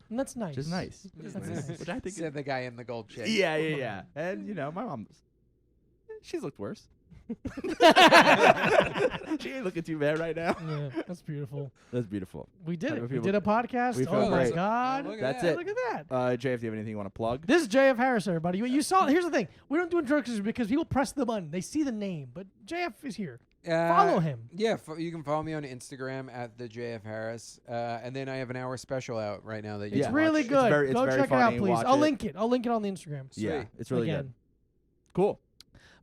And that's nice. Which is nice. That's That's nice. nice. Which I think said the guy in the gold chain. yeah, yeah, yeah. And you know, my mom she's looked worse. She ain't looking too bad right now. Yeah, that's beautiful. That's beautiful. We did How it. do We people- did a podcast. we Oh felt my great. God. Look at That's that. it. Look at that. JF, do you have anything you want to plug? This is JF Harris, everybody. You saw. Here's the thing. We don't do introductions because people press the button. They see the name, but JF is here. Follow him. Yeah, you can follow me on Instagram at the JF Harris, and then I have an hour special out right now that you It's Yeah. can really watch. good. it's Go very check it out, funny. please. Watch I'll it. link it. I'll link it on the Instagram. Yeah, Sweet. it's really Again. good. Cool.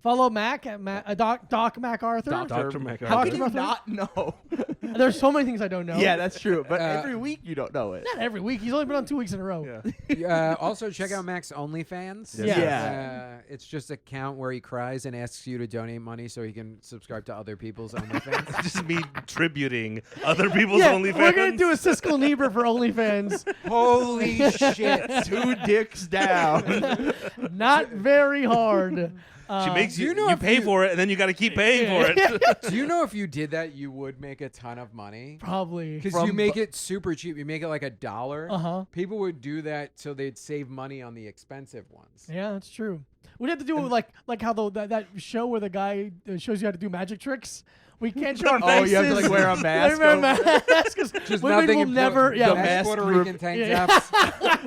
Follow Mac at Doc MacArthur. Dr. How MacArthur. can you not know? There's so many things I don't know. Yeah, that's true. But Uh, every week you don't know it. Not every week. He's only been on 2 weeks in a row. Yeah. Also, check out Mac's OnlyFans. Yeah. Yeah. It's just an account where he cries and asks you to donate money so he can subscribe to other people's OnlyFans. Just me tributing other people's Yeah, OnlyFans. we're gonna do a Siskel Niebuhr for OnlyFans. Holy shit! 2 dicks down. Not very hard. She makes you, you know you if pay you- for it, and then you got to keep paying for it. Do you know if you did that, you would make a ton of money? probably. Because From you make it super cheap. You make it like $1. Uh-huh. People would do that so they'd save money on the expensive ones. Yeah, that's true. We'd have to do like how that show where the guy shows you how to do magic tricks. We can't show Oh, you have to, faces. like, wear a mask Wear a over mask 'cause Just women nothing will in never. the Yeah, mask Puerto group. Rican tank Yeah. tops.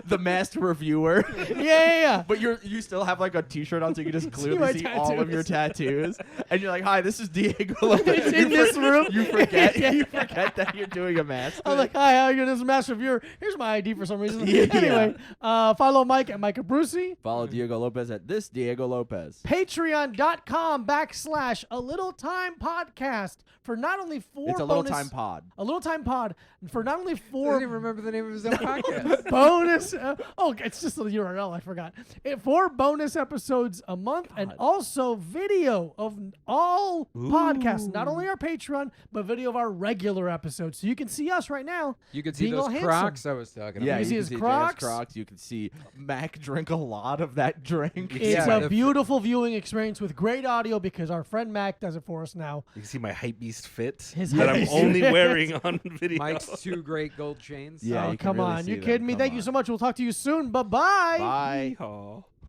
The masked reviewer. yeah. But you still have like a T-shirt on, so you can just my clearly see all of your tattoos. And you're like, "Hi, this is Diego Lopez." It's in this room. You forget. Yeah. You forget that you're doing a mask. I'm like, hi, how are you? This is Master Reviewer. Here's my ID for some reason. Yeah. Anyway, follow Mike at Micah Brucey. Follow Diego Lopez at this Diego Lopez. Patreon.com/A Little Time Podcast for not only 4 It's a little time pod. A Little Time Pod for not only I don't 4 even remember the name of his own podcast. bonus. It's just the URL. I forgot. 4 bonus episodes a month, and God. also video of all podcasts. Not only our Patreon, but video of our regular episodes. So you can see us right now. You could see Being all those handsome. Crocs I was talking Yeah, about. You see can his see Crocs? Crocs. You can see Mac drink a lot of that drink. It's Yeah, a the- beautiful viewing experience with great audio because our friend Mac does it for us now. You can see my hypebeast fit His that I'm hypebeast only fit. wearing on video. Mike's 2 great gold chains. Yeah, oh, you can come really on. see You them. kidding me? Come Thank you on. so much. We'll talk to you soon. Bye-bye. Bye. Yeehaw.